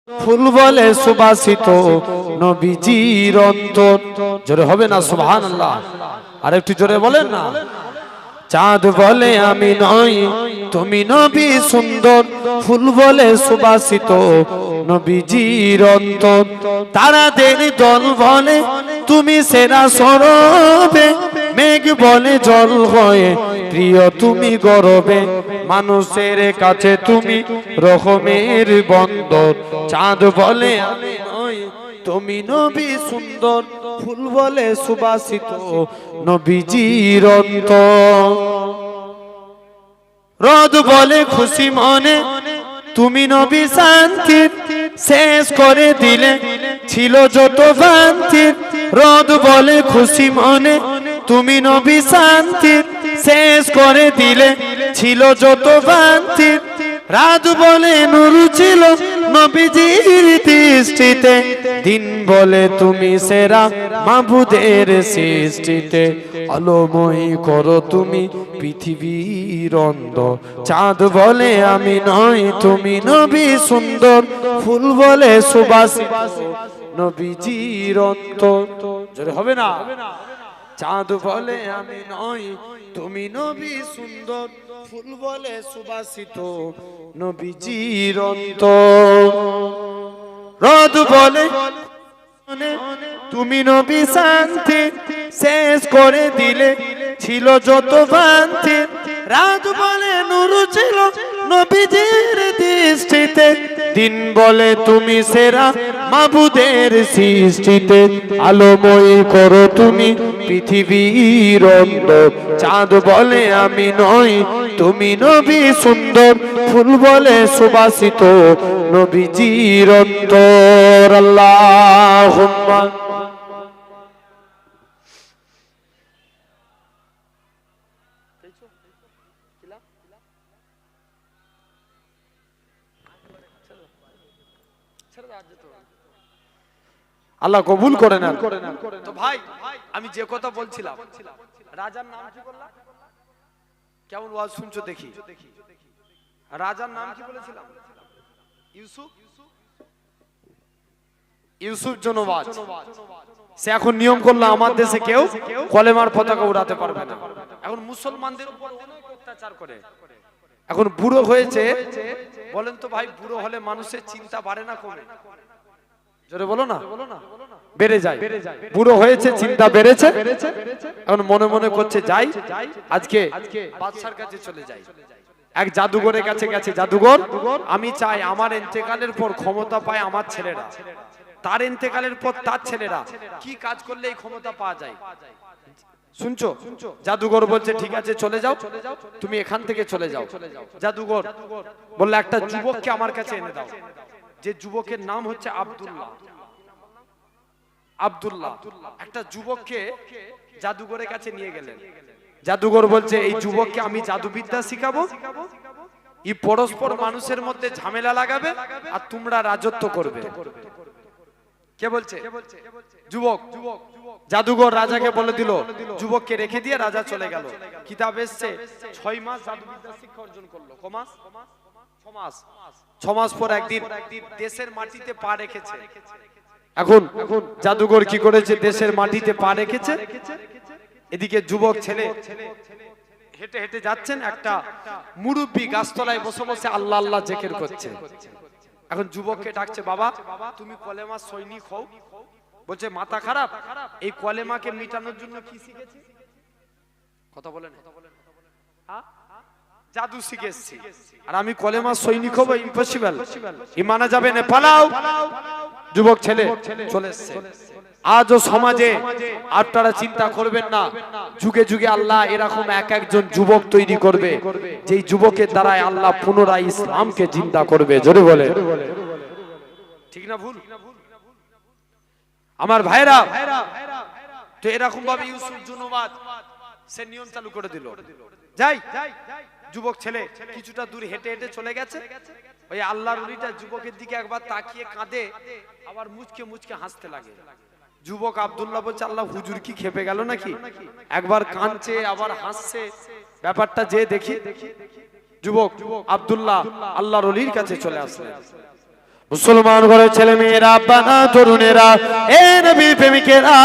ফুল বলে সুবাসিত নবীজির অন্তর। জোরে হবে না সুবহানাল্লাহ? আর একটু জোরে বলেন না। চাঁদ বলে আমি নই তুমি নবী সুন্দর, ফুল বলে সুবাসিত নবীজির অন্তর। তারাদের দল বলে তুমি সেরা সরবে, মেঘ বলে জল হয়ে প্রিয় তুমি গরবে, মানুষের কাছে তুমি রহমের বন্দর। চাঁদ বলে আমি নই তুমি নবী সুন্দর, ফুল বলে সুবাসিত নবীজির অন্তর। রোদ বলে খুশি মনে তুমি নবী শান্তির, শেষ করে দিলে ছিল যত ভ্রান্তি। রোদ বলে খুশি মনে তুমি নবী শান্তির, শেষ করে দিলে ছিল যত ভ্রান্তি। রাত বলে নূর ছিল নবীজির দৃষ্টিতে, দিন বলে তুমি সেরা মাবুদের সৃষ্টিতে। আলোময়ী করো তুমি পৃথিবীর অন্ধ। চাঁদ বলে আমি নই তুমি নবী সুন্দর, ফুল বলে সুবাসিত নবীজির অন্তর। জোরে হবে না? চাঁদ বলে আমি নই তুমি নবী সুন্দর, ফুল বলে সুবাসিত নবীজির অন্তর। রোদ বলে তুমি নবী শান্তি, শেষ করে দিলে ছিল যত ভ্রান্তি। রাত বলে নূর ছিল নবীজির দৃষ্টিতে, দিন বলে তুমি সেরা মাবুদের সৃষ্টিতে। আলোময়ী করো তুমি পৃথিবীর অন্তর। চাঁদ বলে আমি নই তুমি নবী সুন্দর, ফুল বলে সুবাসিত নবীজির অন্তর। আল্লাহুম্মা আল্লাহ কবুল করে নেন। তো ভাই আমি যে কথা বলছিলাম, রাজার নাম কি বললাম? কেমন ওয়াজ শুনছো দেখি? রাজার নাম কি বলেছিলাম? ইউসুফ। ইউসুফ জনবাজ। সে এখন নিয়ম করলো আমার দেশে কেউ কলেমার পতাকা উড়াতে পারবে না। এখন মুসলমানদের উপর অনেক অত্যাচার করে। এখন বুড়ো হয়েছে, বলেন তো ভাই, বুড়ো হলে মানুষের চিন্তা বাড়ে না কমে? জোরে বলো না। বেড়ে যায়। বুড়ো হয়েছে, চিন্তা বেড়েছে। এখন মনে মনে করছে যাই আজকে বাদশার কাছে চলে যাই। এক জাদুঘরের কাছে গেছে। জাদুঘর, আমি চাই আমার ইন্তেকালের পর ক্ষমতা পায় আমার ছেলেরা, তার ইন্তেকালের পর তার ছেলেরা। কি কাজ করলে এই ক্ষমতা পাওয়া যায়? শুনছো? জাদুঘর বলছে ঠিক আছে চলে যাও, তুমি এখান থেকে চলে যাও। জাদুঘর বললে একটা যুবককে আমার কাছে এনে দাও, যে যুবকের নাম হচ্ছে আব্দুল্লাহ। আব্দুল্লাহ একটা যুবককে জাদুঘরের কাছে নিয়ে গেলেন। জাদুঘর বলছে এই যুবককে আমি জাদুবিদ্যা শিখাবো, এই পরস্পর মানুষের মধ্যে ঝামেলা লাগাবে আর তোমরা রাজত্ব করবে। কে বলছে? যুবক। জাদুঘর রাজাকে বলে দিল, যুবককে রেখে দিয়ে রাজা চলে গেল। কিতাব এসছে 6 মাস জাদুবিদ্যা শিক্ষা অর্জন করলো। ক মাস? 6 মাস। 6 মাস পর একদিন দেশের মাটিতে পা রেখেছে। এখন জাদুঘর কি করেছে? দেশের মাটিতে পা রেখেছে। এদিকে যুবক ছেলে হেঁটে হেঁটে যাচ্ছেন, একটা মুরব্বী গাছতলায় বসে বসে আল্লাহ আল্লাহ জিকির করছে। এখন যুবককে ডাকছে, বাবা তুমি কলেমা সৈনিক হও। বলছে মাথা খারাপ, এই কলেমাকে মিটানোর জন্য কি শিখেছি? কথা বলেন। জাদু শিখেছি, আর আমি কলেমা সৈনিক হবো? ইম্পসিবল, মানা যাবে না, পালাও। যুবক ছেলে চলে এসছে। আজও সমাজে আপনারা চিন্তা করবেন না, যুগে যুগে আল্লাহ এরকম এক একজন যুবক তৈরি করবে, যেই যুবকের দ্বারাই আল্লাহ পুনরায় ইসলামকে জিন্দা করবে। জোরে বলে ঠিক না ভুল? আমার ভাইরা, তো এরকম ভাবে ইউসুফ জুনবাদ সে নিয়ম চালু করে দিল। যাই যুবক ছেলে কিছুটা দূর হেঁটে হেঁটে চলে গেছে। ওই আল্লাহর ওলিটা যুবকের দিকে একবার তাকিয়ে কাঁদে, আবার মুচকে মুচকে হাসতে লাগে। যুবক আব্দুল্লাহ বলছে আল্লাহ হুজুর কি খেপে গেল নাকি? একবার কাঁদছে আবার হাসছে, ব্যাপারটা যে দেখি। যুবক আব্দুল্লাহ আল্লাহর ওলির কাছে চলে আসলেন। মুসলমান ঘরের ছেলে মেয়েরা, আব্বানা, তরুণেরা, এ নবী প্রেমিকেরা,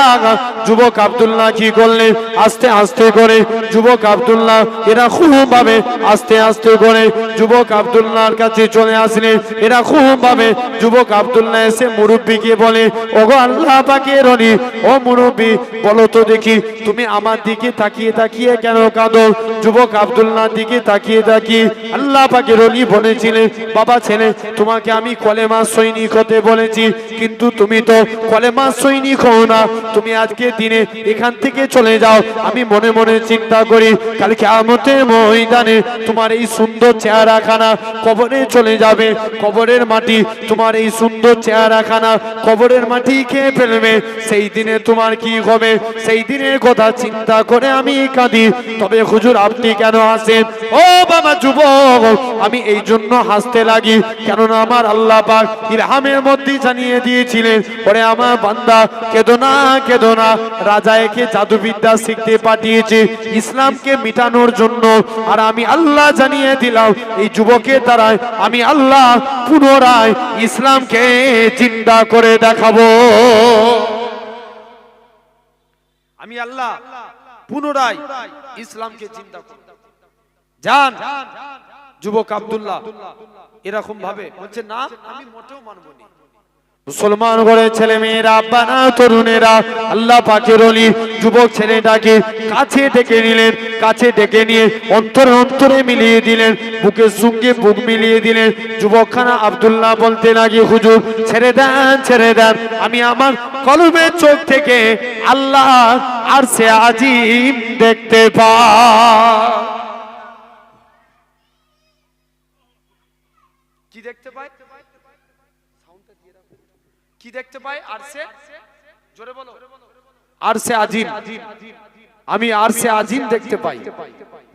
যুবক আব্দুল্লাহ কি করলেন? আস্তে আস্তে করে যুবক আব্দুল্লাহ এরা খুব ভাবে আস্তে আস্তে করে যুবক আব্দুল্লাহর কাছে চলে আসলেন। এরা খুব ভাবে যুবক আব্দুল্লাহ এসে মুরব্বিকে বলে, ওগো আল্লাহ পাকের ওলি, ও মুরব্বি, বলো তো দেখি তুমি আমার দিকে তাকিয়ে তাকিয়ে কেন কাঁদো? যুবক আব্দুল্লাহর দিকে তাকিয়ে তাকিয়ে আল্লাহ পাকের ওলি বলেছিলেন, বাবা ছেলে, তোমাকে আমি কলেমা সৈনিক হতে বলেছি, কিন্তু তুমি তো কলেমা সৈনিক হও না। তুমি আজকে দিনে এখান থেকে চলে যাও। আমি মনে মনে চিন্তা করি কাল কিয়ামতের ময়দানে তোমার এই সুন্দর চেহারাখানা কবরে চলে যাবে। কবরের মাটি তোমার এই সুন্দর চেহারাখানা কবরের মাটি খেয়ে ফেলবে। সেই দিনে তোমার কি হবে? সেই দিনের কথা চিন্তা করে আমি কাঁদি। তবে হুজুর আপনি কেন হাসেন? ও বাবা যুবক, আমি এই জন্য হাসতে লাগি কেননা আমার আল্লাহ পাক ইলহামের মধ্যে জানিয়ে দিয়েছিলেন, ওরে আমার বান্দা, কেঁদো না কেঁদো না, রাজা একে জাদুবিদ্যা শিখতে পাঠিয়েছে ইসলামকে মিটানোর জন্য। আর আমি আল্লাহ জানিয়ে দিলাম এই যুবকের দ্বারাই আমি আল্লাহ পুনরায় ইসলামকে জিন্দা করে দেখাবো। আমি আল্লাহ পুনরায় ইসলামকে জিন্দা করব। জান যুবক আব্দুল্লাহ এরকম ভাবে বলছে, না আমি মোটেও মানব না। মুসলমান ঘরের ছেলে মেয়েরা, আব্বানা, তরুণেরা, আল্লাহ পাকের ওলি যুবক ছেলেটাকে কাছে ডেকে নিলেন। কাছে ডেকে নিয়ে অন্তরে অন্তরে মিলিয়ে দিলেন, বুকের সঙ্গে বুক মিলিয়ে দিলেন। যুবকখানা আব্দুল্লাহ বলতে লাগে, হুজুর ছেড়ে দেন, ছেড়ে দেন, আমি আমার কলবের চোখ থেকে আল্লাহ আরশে আজিম দেখতে পাই। কি দেখতে পাই? কি দেখতে পাই? আরশে, জোরে বলো, আরশে আজিম। আমি আরশে আজিম দেখতে পাই।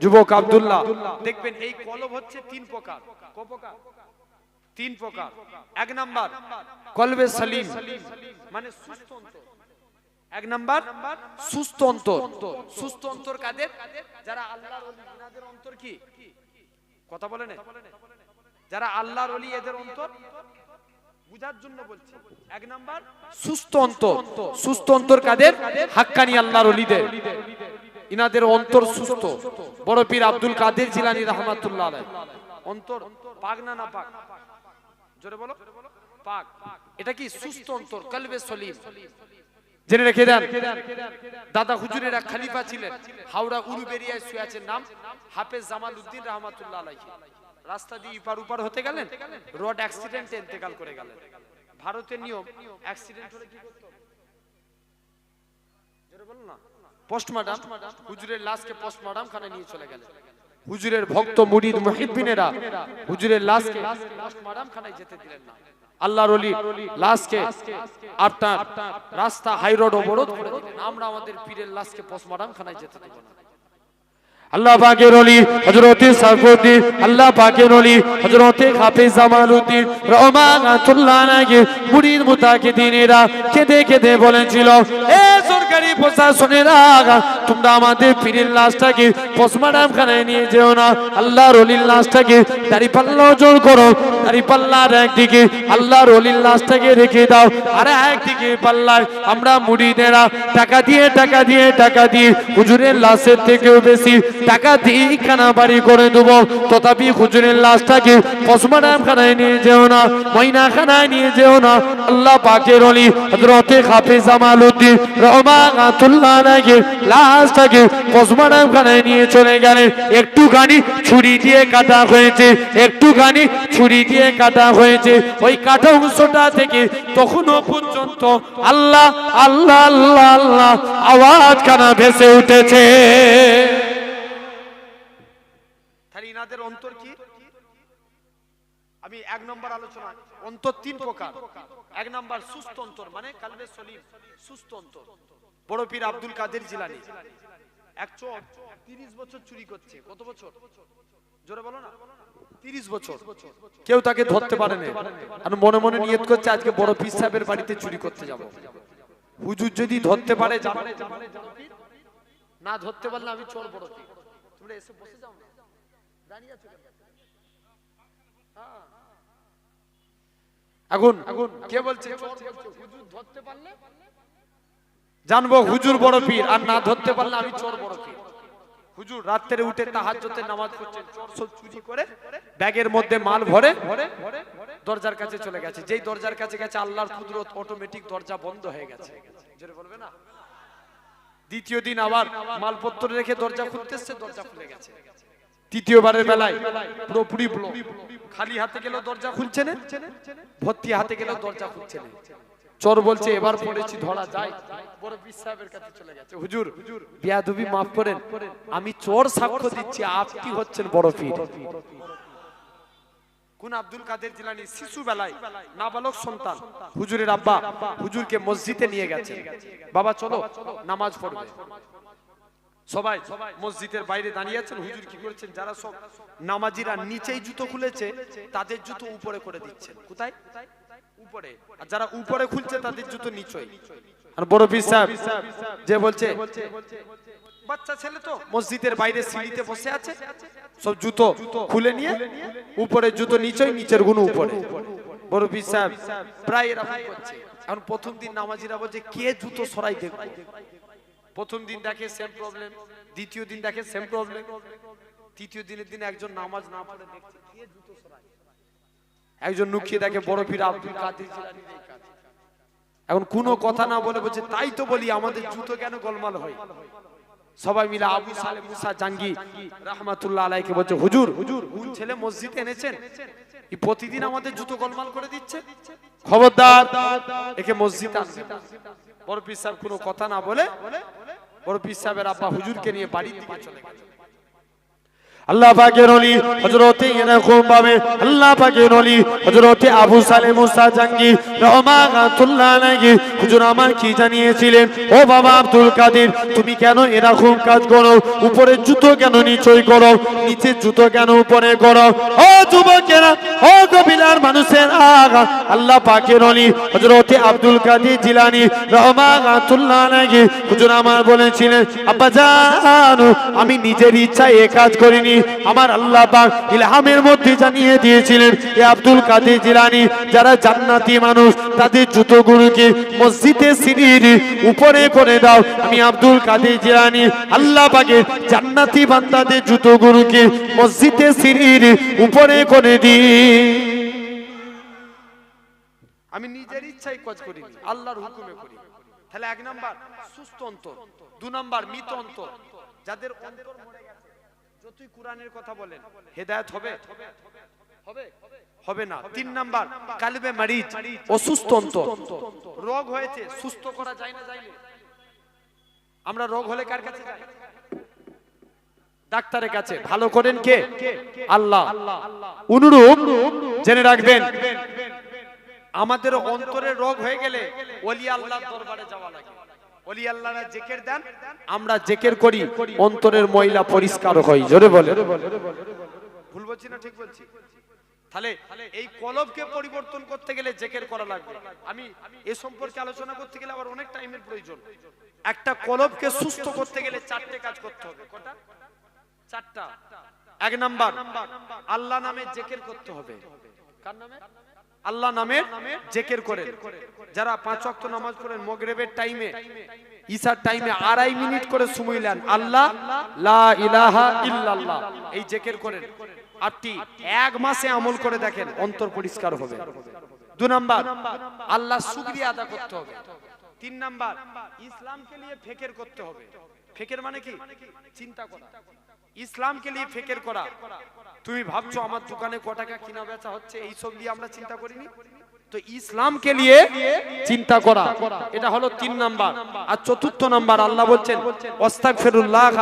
যুবক আব্দুল্লাহ দেখবেন এই কলব হচ্ছে তিন প্রকার। ক প্রকার? তিন প্রকার। এক নাম্বার কলবে সালিম, মানে সুস্থ অন্তর। এক নাম্বার সুস্থ অন্তর। সুস্থ অন্তর কাদের? যারা আল্লাহর ওলি, এনাদের অন্তর কি? কথা বলে না? যারা আল্লাহর ওলি এদের অন্তর বুঝার জন্য বলছি। এক নাম্বার সুস্থ অন্তর। সুস্থ অন্তর কাদের? হাক্কানি আল্লাহর ওলিদের, ইনাদের অন্তর সুস্থ। বড় পীর আব্দুল কাদের জিলানী রাহমাতুল্লাহ আলাইহি অন্তর পাক না পাক? জোরে বলো, পাক। এটা কি? সুস্থ অন্তর, কলবে সলিম। জেনে রেখে দেন, দাদা হুজুরের এক খলিফা ছিলেন, হাওড়া উলুবেরিয়ায় শুয়ে আছেন, নাম হাফেজ জামাল উদ্দিন রাহমাতুল্লাহ আলাইহি। রাস্তা দিয়ে ইপার উপার হতে গেলেন, রোড অ্যাক্সিডেন্টে ইন্তেকাল করে গেলেন। ভারতের নিয়ম, অ্যাক্সিডেন্ট হলে কি করতে হবে? জোরে বলো না। পোস্টমর্টম। হুজুরের লাশকে পোস্টমর্টম খানায় নিয়ে চলে গেলেন। হুজুরের ভক্ত মুরিদ মুহিব্বিনেরা হুজুরের লাশকে পোস্টমর্টম খানায় যেতে দিলেন না। আল্লাহর ওলি লাশকে আপনার রাস্তা হাই রোড অবরোধ করে দিলেন, আমরা আমাদের পীরের লাশকে পোস্টমর্টম খানায় যেতে দেব না। আল্লাহ পাকের ওলি হযরতে সাইফুদ্দিন, আল্লাহ পাকের ওলি হযরতে হাফেজ জামালউদ্দিন রাহমাতুল্লাহ আলাইহি মুরিদ মুতাকিদিনেরা কেঁদে কেঁদে বলেছিল, এ সরকারি প্রশাসনেরা, তোমরা আমাদের পীরের লাশটাকে পোস্টমর্টম খানায় নিয়ে যেও না। আল্লাহর ওলির লাশটাকে দাড়িপাল্লা ওজন করো, দাড়িপাল্লার একদিকে আল্লাহর ওলির লাশটাকে রেখে দাও, আর একদিকে পাল্লায় আমরা মুরিদেরা টাকা দিয়ে হুজুরের লাশের থেকেও বেশি টাকা দিয়ে খানা বাড়ি করে দেবো। তথাপি হুজুরের লাশটাকে পোস্টমর্টম খানায় নিয়ে যেও না, ময়না খানায় নিয়ে যেও না। আল্লাহ পাকের ওলি হযরতে হাফেজ জামালউদ্দিন রাহমাতুল্লাহ আলাইহি লাশটাকে পোস্টমর্টম খানায় নিয়ে চলে গেলেন। একটুখানি ছুরি দিয়ে কাটা হয়েছে, একটুখানি ছুরি দিয়ে কাটা হয়েছে। ওই কাটা অংশটা থেকে তখনও পর্যন্ত আল্লাহ আল্লাহ আল্লাহ আল্লাহ আওয়াজ খানা ভেসে উঠেছে। ইনাদের অন্তর কি? আমি এক নম্বর আলোচনা, অন্তর তিন প্রকার। এক নম্বর সুস্থ অন্তর, মানে কলবে সলিম, সুস্থ অন্তর। বড় পীর আব্দুল কাদের জিলানী এক চোর 30 বছর চুরি করছে। কত বছর? জোরে বলো না। 30 বছর। কেউ তাকে ধরতে পারে না, আর মনে মনে নিয়ত করছে আজকে বড় পীর সাহেবের বাড়িতে চুরি করতে যাব। হুজুর যদি ধরতে পারে, না ধরতে পারলে আমি চোর বড় পীর। তোমরা এসে বসে যাও না, দাঁড়িয়ে আছো কেন? এখন কে বলছে হুজুর ধরতে পারলে জানবো হুজুর বড় পীর, আর না ধরতে পারলে আমি চোর বড় পীর। হুজুর রাত্রে উঠে তাহাজ্জুদের নামাজ পড়ছেন, চোর সব চুরি করে ব্যাগের মধ্যে মাল ভরে দরজার কাছে চলে গেছে। যেই দরজার কাছে গেছে আল্লাহর কুদরত, অটোমেটিক দরজা বন্ধ হয়ে গেছে। জোরে বলবে না? দ্বিতীয় দিন আবার মালপত্র রেখে দরজা খুলতেছে, দরজা খুলে গেছে। তৃতীয়বারের বেলায় পুরোপুরি খালি হাতে গেলেও দরজা খুলছে না, ভর্তি হাতে গেলেও দরজা খুলছে না। চোর বলছে এবার পড়েছি, ধরা যায়। বড় পীর সাহেবের কাছে চলে গেছে, হুজুর বেয়াদবি মাফ করেন, আমি চোর সাক্ষ্য দিচ্ছি আপনি হচ্ছেন বড় পীর। কোন আব্দুল কাদের জিলানী শিশু বেলায় নাবালক সন্তান, হুজুরের আব্বা হুজুরকে মসজিদে নিয়ে গেছে, বাবা চলো নামাজ পড়বে। সবাই মসজিদের বাইরে দাঁড়িয়ে আছেন, হুজুর কি করেছেন, যারা সব নামাজিরা নিচেই জুতো খুলেছে তাদের জুতো উপরে করে দিচ্ছেন। কোথায়? উপরে। আর যারা উপরে খুলছে তাদের জুতো নিচেই। আর বড় পীর সাহেব যে বলছে, বাচ্চা ছেলে তো মসজিদের বাইরে সিঁড়িতে বসে আছে, সব জুতো খুলে নিয়ে উপরে জুতো নিচেই, নিচের গুণ উপরে। বড় পীর সাহেব প্রায় এরকম করছে। এখন প্রথম দিন নামাজিরা বলছে কে জুতো সরাই দেখবো। প্রথম দিন দেখে সেম প্রবলেম, দ্বিতীয় দিন দেখে সেম প্রবলেম, তৃতীয় দিনের দিন একজন নামাজ না পড়ে দেখছে কে জুতো সরায়। একজন নুকিয়ে দেখে বড় পীর আব্দুল কাদের জিলানীর এই কাজ। এখন কোনো কথা না বলে বলছে তাই তো বলি আমাদের জুতো কেন গোলমাল হয়। সবাই মিলে আবু সালে মুসা জাঙ্গি রাহমাতুল্লাহ আলাইহি বলছে, হুজুর কোন ছেলে মসজিদে এনেছেন, এই প্রতিদিন আমাদের জুতো গোলমাল করে দিচ্ছে, খবরদার একে মসজিদে আনবেন। বড় পীর সাহেব কোনো কথা না বলে বড় পীর সাহেবের আব্বা হুজুরকে নিয়ে বাড়ির দিকে চলে গেল। আল্লাহ পাকের ওলি হযরতে এরকম ভাবে আল্লাহ পাকের ওলি হযরতে আবু সালে মুসা জাঙ্গি রাহমাতুল্লাহ আলাইহি হুজুর আমার কি জানিয়েছিলেন, ও বাবা আব্দুল কাদের তুমি কেন এরকম কাজ করো, উপরে জুতো কেন নিচেই করো, নিচে জুতো কেন উপরে করো। ও যুবকেরা, ও কবিলার মানুষের আগা, আল্লাহ পাকের ওলি হযরতে আব্দুল কাদের জিলানী রাহমাতুল্লাহ আলাইহি হুজুর আমার বলেছিলেন, আব্বা জান আমি নিজের ইচ্ছায় এই কাজ করিনি, আমার আল্লাহ পাক ইলহামের মধ্যে জানিয়ে দিয়েছিলেন এ আব্দুল কাদের জিলানী যারা জান্নাতি মানুষ তাদের জুতোগুলোকে মসজিদে সিঁড়ির উপরে করে দাও। আমি আব্দুল কাদের জিলানী আল্লাহ পাকের জান্নাতি বান্দাদের জুতোগুলোকে মসজিদে সিঁড়ির উপরে করে দিই। আমি নিজের ইচ্ছায় কাজ করি, আল্লাহর হুকুমে করি। তাহলে এক নাম্বার সুস্থ অন্তর, দুই নাম্বার মৃত অন্তর, যাদের অন্তর মরে গেছে যতই কোরআনের কথা বলেন হেদায়েত হবে হবে না। তিন নাম্বার কালবে মারিজ, অসুস্থ অন্তর, রোগ হয়েছে সুস্থ করা যায় না, যায় না। আমরা রোগ হলে কার কাছে যাই? ডাক্তারের কাছে। ভালো করেন কে? আল্লাহ। অনুরূপ জেনে রাখবেন আমাদের অন্তরে রোগ হয়ে গেলে ওলি আল্লাহর দরবারে যাওয়া লাগে। ওলি আল্লাহরা জিকির দেন, আমরা জিকির করি, অন্তরের ময়লা পরিষ্কার হয়। জোরে বলে। ভুল বলছি না ঠিক বলছি? তাহলে এই কলবকে পরিবর্তন করতে গেলে জিকির করা লাগবে। আমি এ সম্পর্কে আলোচনা করতে গেলে আবার অনেক টাইমের প্রয়োজন। একটা কলবকে সুস্থ করতে গেলে চারটে কাজ করতে হবে। কটা? চারটা। এক নাম্বার আল্লাহ নামে জিকির করতে হবে। কার নামে? আল্লাহ নামের জিকির করেন। যারা 5 ওয়াক্ত নামাজ পড়েন মাগরিবের টাইমে, ইশার টাইমে 2.5 মিনিট করে সময় নেন, আল্লাহ লা ইলাহা ইল্লাল্লাহ এই জিকির করেন। আপনি এক মাসে আমল করে দেখেন, অন্তর পরিষ্কার হবে। 2 নাম্বার আল্লাহ শুকরিয়া আদা করতে হবে। 3 নাম্বার ইসলামকে নিয়ে ফিকির করতে হবে। ফিকির মানে কি? চিন্তা করা। ইসলামকে নিয়ে ফিকির করা। তুমি ভাবছো আমার দোকানে ক টাকা কিনা বেচা হচ্ছে, এই সব নিয়ে আমরা চিন্তা করিনি তো? ইসলামকে নিয়ে চিন্তা করা, এটা হলো 3 নাম্বার। আর 4 নাম্বার আল্লাহ বলছেন আস্তাগফিরুল্লাহ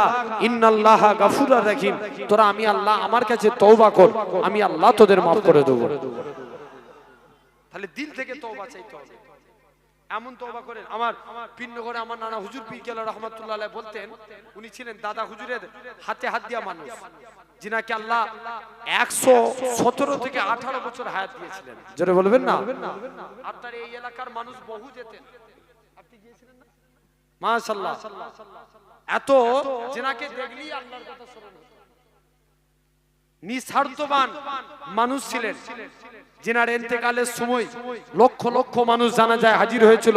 ইন্নাল্লাহা গাফুরুর রহিম, তোরা আমি আল্লাহ আমার কাছে তওবা কর, আমি আল্লাহ তোদের maaf করে দেব। তাহলে দিল থেকে তওবা চাইতে হবে। এমন তওবা করেন। আমার পিন্নগরে আমার নানা হুজুর পীর কেবলা রাহমাতুল্লাহ আলাইহি বলতেন, উনি ছিলেন দাদা হুজুরের হাতে হাত দিয়া মানুষ, যিনাকে আল্লাহ 117 থেকে 18 বছর হায়াত দিয়েছিলেন। জোরে বলবেন না? আপনার এই এলাকার মানুষ বহু যেতেন, আপনি গিয়েছিলেন না? মাশাআল্লাহ। এত যিনাকে দেখলেই আল্লাহর কথা স্মরণ হতো। নিঃস্বার্থবান মানুষ ছিলেন, যিনার ইন্তেকালের সময় লক্ষ লক্ষ মানুষ জানাজায় হাজির হয়েছিল।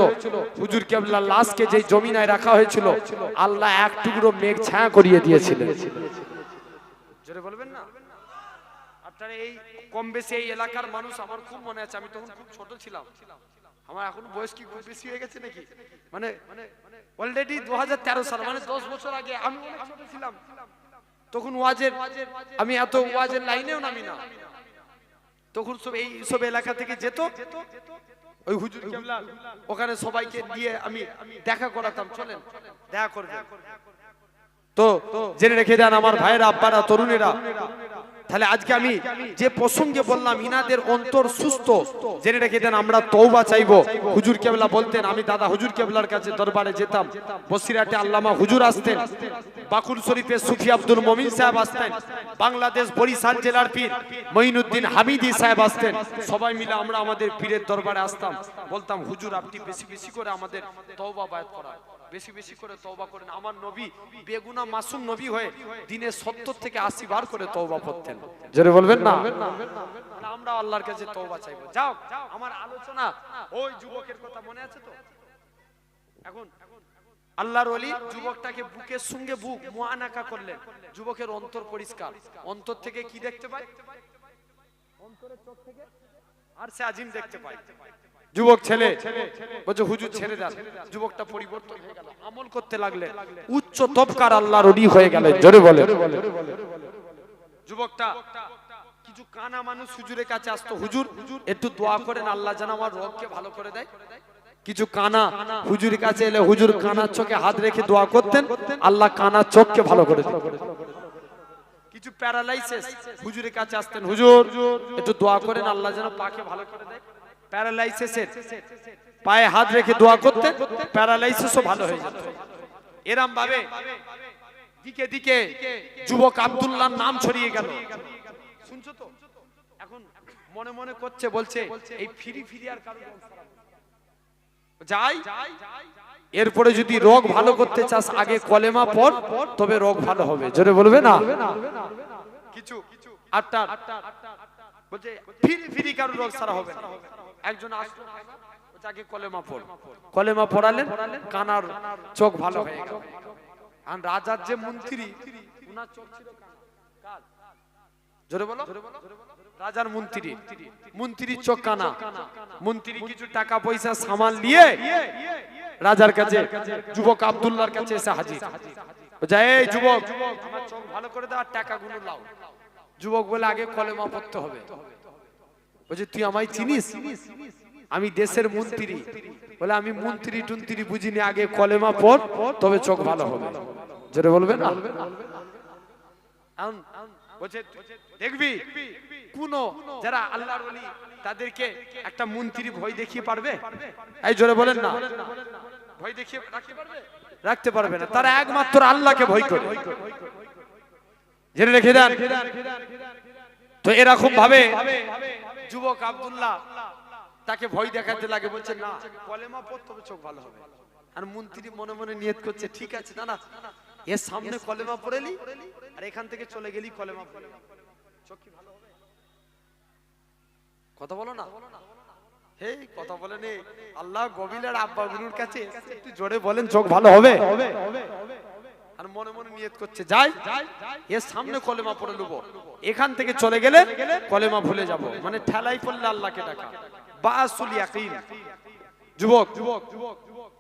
হুজুর কেবলার লাশকে যে জমিনায় রাখা হয়েছিল, আল্লাহ এক টুকরো মেঘ ছায়া করিয়ে দিয়েছিলেন। জোরে বলবেন না? আপনারা এই কম বেশি এই এলাকার মানুষ, আমার খুব মনে আছে, আমি তখন খুব ছোট ছিলাম। আমার এখন বয়স কি খুব বেশি হয়ে গেছে নাকি? মানে অলরেডি 2013 সাল, মানে 10 বছর আগে আমি অনেক ছোট ছিলাম। তখন ওয়াজের, আমি এত ওয়াজের লাইনেও নামি না। তখন সব এই সব এলাকা থেকে যেত, ওই হুজুর কেবলা ওখানে সবাইকে দিয়ে আমি দেখা করাতাম, চলেন দেখা করবেন। তো জেনে রেখে দেন আমার ভাইয়েরা, আব্বারা, তরুণেরা, তাহলে আজকে আমি যে প্রসঙ্গে বললাম ইনাদের অন্তর সুস্থ, জেনে রেখে দেন আমরা তওবা চাইবো। হুজুর কেবলা বলতেন, আমি দাদা হুজুর কেবলার কাছে দরবারে যেতাম, বসিরহাটে আল্লামা হুজুর আসতেন, বাকুল শরীফে সুফি আব্দুল মমিন সাহেব আসতেন, বাংলাদেশ বরিশাল জেলার পীর মঈনুদ্দিন হামিদি সাহেব আসতেন। সবাই মিলে আমরা আমাদের পীরের দরবারে আসতাম, বলতাম হুজুর আপনি বেশি বেশি করে আমাদের তওবা বায়াত করান, বেশি বেশি করে তওবা করেন। আমার নবী বেগুনা মাসুম নবী হয়ে দিনে 70 থেকে 80 বার করে তওবা পড়তেন। জোরে বলবেন না? আমরা আল্লাহর কাছে তওবা চাইবো। যাও, আমার আলোচনা ওই যুবকের কথা মনে আছে তো? এখন আল্লাহর ওলি যুবকটাকে বুকের সঙ্গে বুক মুআনাকা করলেন। যুবকের অন্তর পরিষ্কার, অন্তর থেকে কি দেখতে পায়? অন্তরের চোখ থেকে আরশে আজিম দেখতে পায়। যুবক ছেলে বলছে হুজুর ছেড়ে দেন। যুবকটা পরিবর্তন হয়ে গেল, আমল করতে লাগলেন, উচ্চ তবকার আল্লাহর ওলি হয়ে গেলেন। জোরে বলে। যুবকটা কিছু কানা মানুষ হুজুরের কাছে আসতো, হুজুর একটু দোয়া করেন আল্লাহ যেন আমার রোগকে ভালো করে দেয়। কিছু কানা হুজুরের কাছে এলে হুজুর কানার চোখে হাত রেখে দোয়া করতেন, আল্লাহ কানার চোখকে ভালো করে দিতেন। কিছু প্যারালাইসিস হুজুরের কাছে আসতেন, হুজুর একটু দোয়া করেন আল্লাহ যেন পাকে ভালো করে দেয়। প্যারালাইসিসের পায়ে হাত রেখে দোয়া করতেন, প্যারালাইসিসও ভালো হয়ে যেত। এরম ভাবে দিকে দিকে যুবক আব্দুল্লাহর নাম ছড়িয়ে গেল। শুনছো তো? এখন মনে মনে করছে, বলছে এই ফিরি ফিরি আর কারো যাই, এরপরে যদি রোগ ভালো করতে চাস আগে কলেমা পড়, তবে রোগ ভালো হবে। জোরে বলবে না? কিছু আটটা বলছে ফিরি ফিরি কারো রোগ সারা হবে না। একজন আসলো, আগে কলেমা পড়, কলেমা পড়ালেন, কানার চোখ ভালো হয়ে গেল। আর রাজার যে মন্ত্রী, উনার চোখ ছিল কাল, জোরে বলো, রাজার মন্ত্রী, মন্ত্রীর চোখ কানা। মন্ত্রী কিছু টাকা পয়সা সামাল নিয়ে রাজার কাছে, যুবক আব্দুল্লাহর কাছে এসে হাজির। এই যুবক আমার চোখ ভালো করে দাও, টাকাগুলো লাও। যুবক বলে আগে কলেমা পড়তে হবে। বলছে তুই আমায় চিনিস? আমি দেশের মন্ত্রী। বলে আমি মন্ত্রী টুন্ত্রী বুঝিনি, আগে কলেমা পড় তবে চোখ ভালো হবে। যেটা বলবে না? বলছে দেখবি কোন যারা আল্লাহর ওলি তাদেরকে একটা মন্ত্রী ভয় দেখিয়ে পারবে? এই জোরে বলেন না, ভয় দেখিয়ে রাখতে পারবে? রাখতে পারবে না। তারা একমাত্র আল্লাহকে ভয় করে। জেনে রেখে দেন। তো এরকম ভাবে যুবক আব্দুল্লাহ তাকে ভয় দেখাতে লাগে, বলছে না কলেমা পড় তবে চোখ ভালো হবে। আর মন্ত্রী মনে মনে নিয়ত করছে ঠিক আছে না, এর সামনে কলেমা পড়েলি আর এখান থেকে চলে গেলি কলেমা পড়ে, চোখ কি ভালো হবে? কথা বলো না, হে কথা বলেন। আল্লাহ গবিলের আব্বা গুরুর কাছে একটু জোরে বলেন চোখ ভালো হবে। আর মনে মনে নিয়ত করছে যাই এর সামনে কলেমা পড়ে নেবো, এখান থেকে চলে গেলে কলেমা ভুলে যাব। মানে ঠেলাই পড়লে আল্লাহকে ডাকা, বাসুল ইয়াকিন। যুবক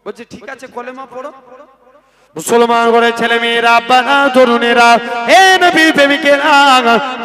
বলছে ঠিক আছে কলেমা পড়ো। মুসলমান করে ছেলে মেয়েরা, আব্বারা, তরুণেরা, হে নবী প্রেমিকেরা,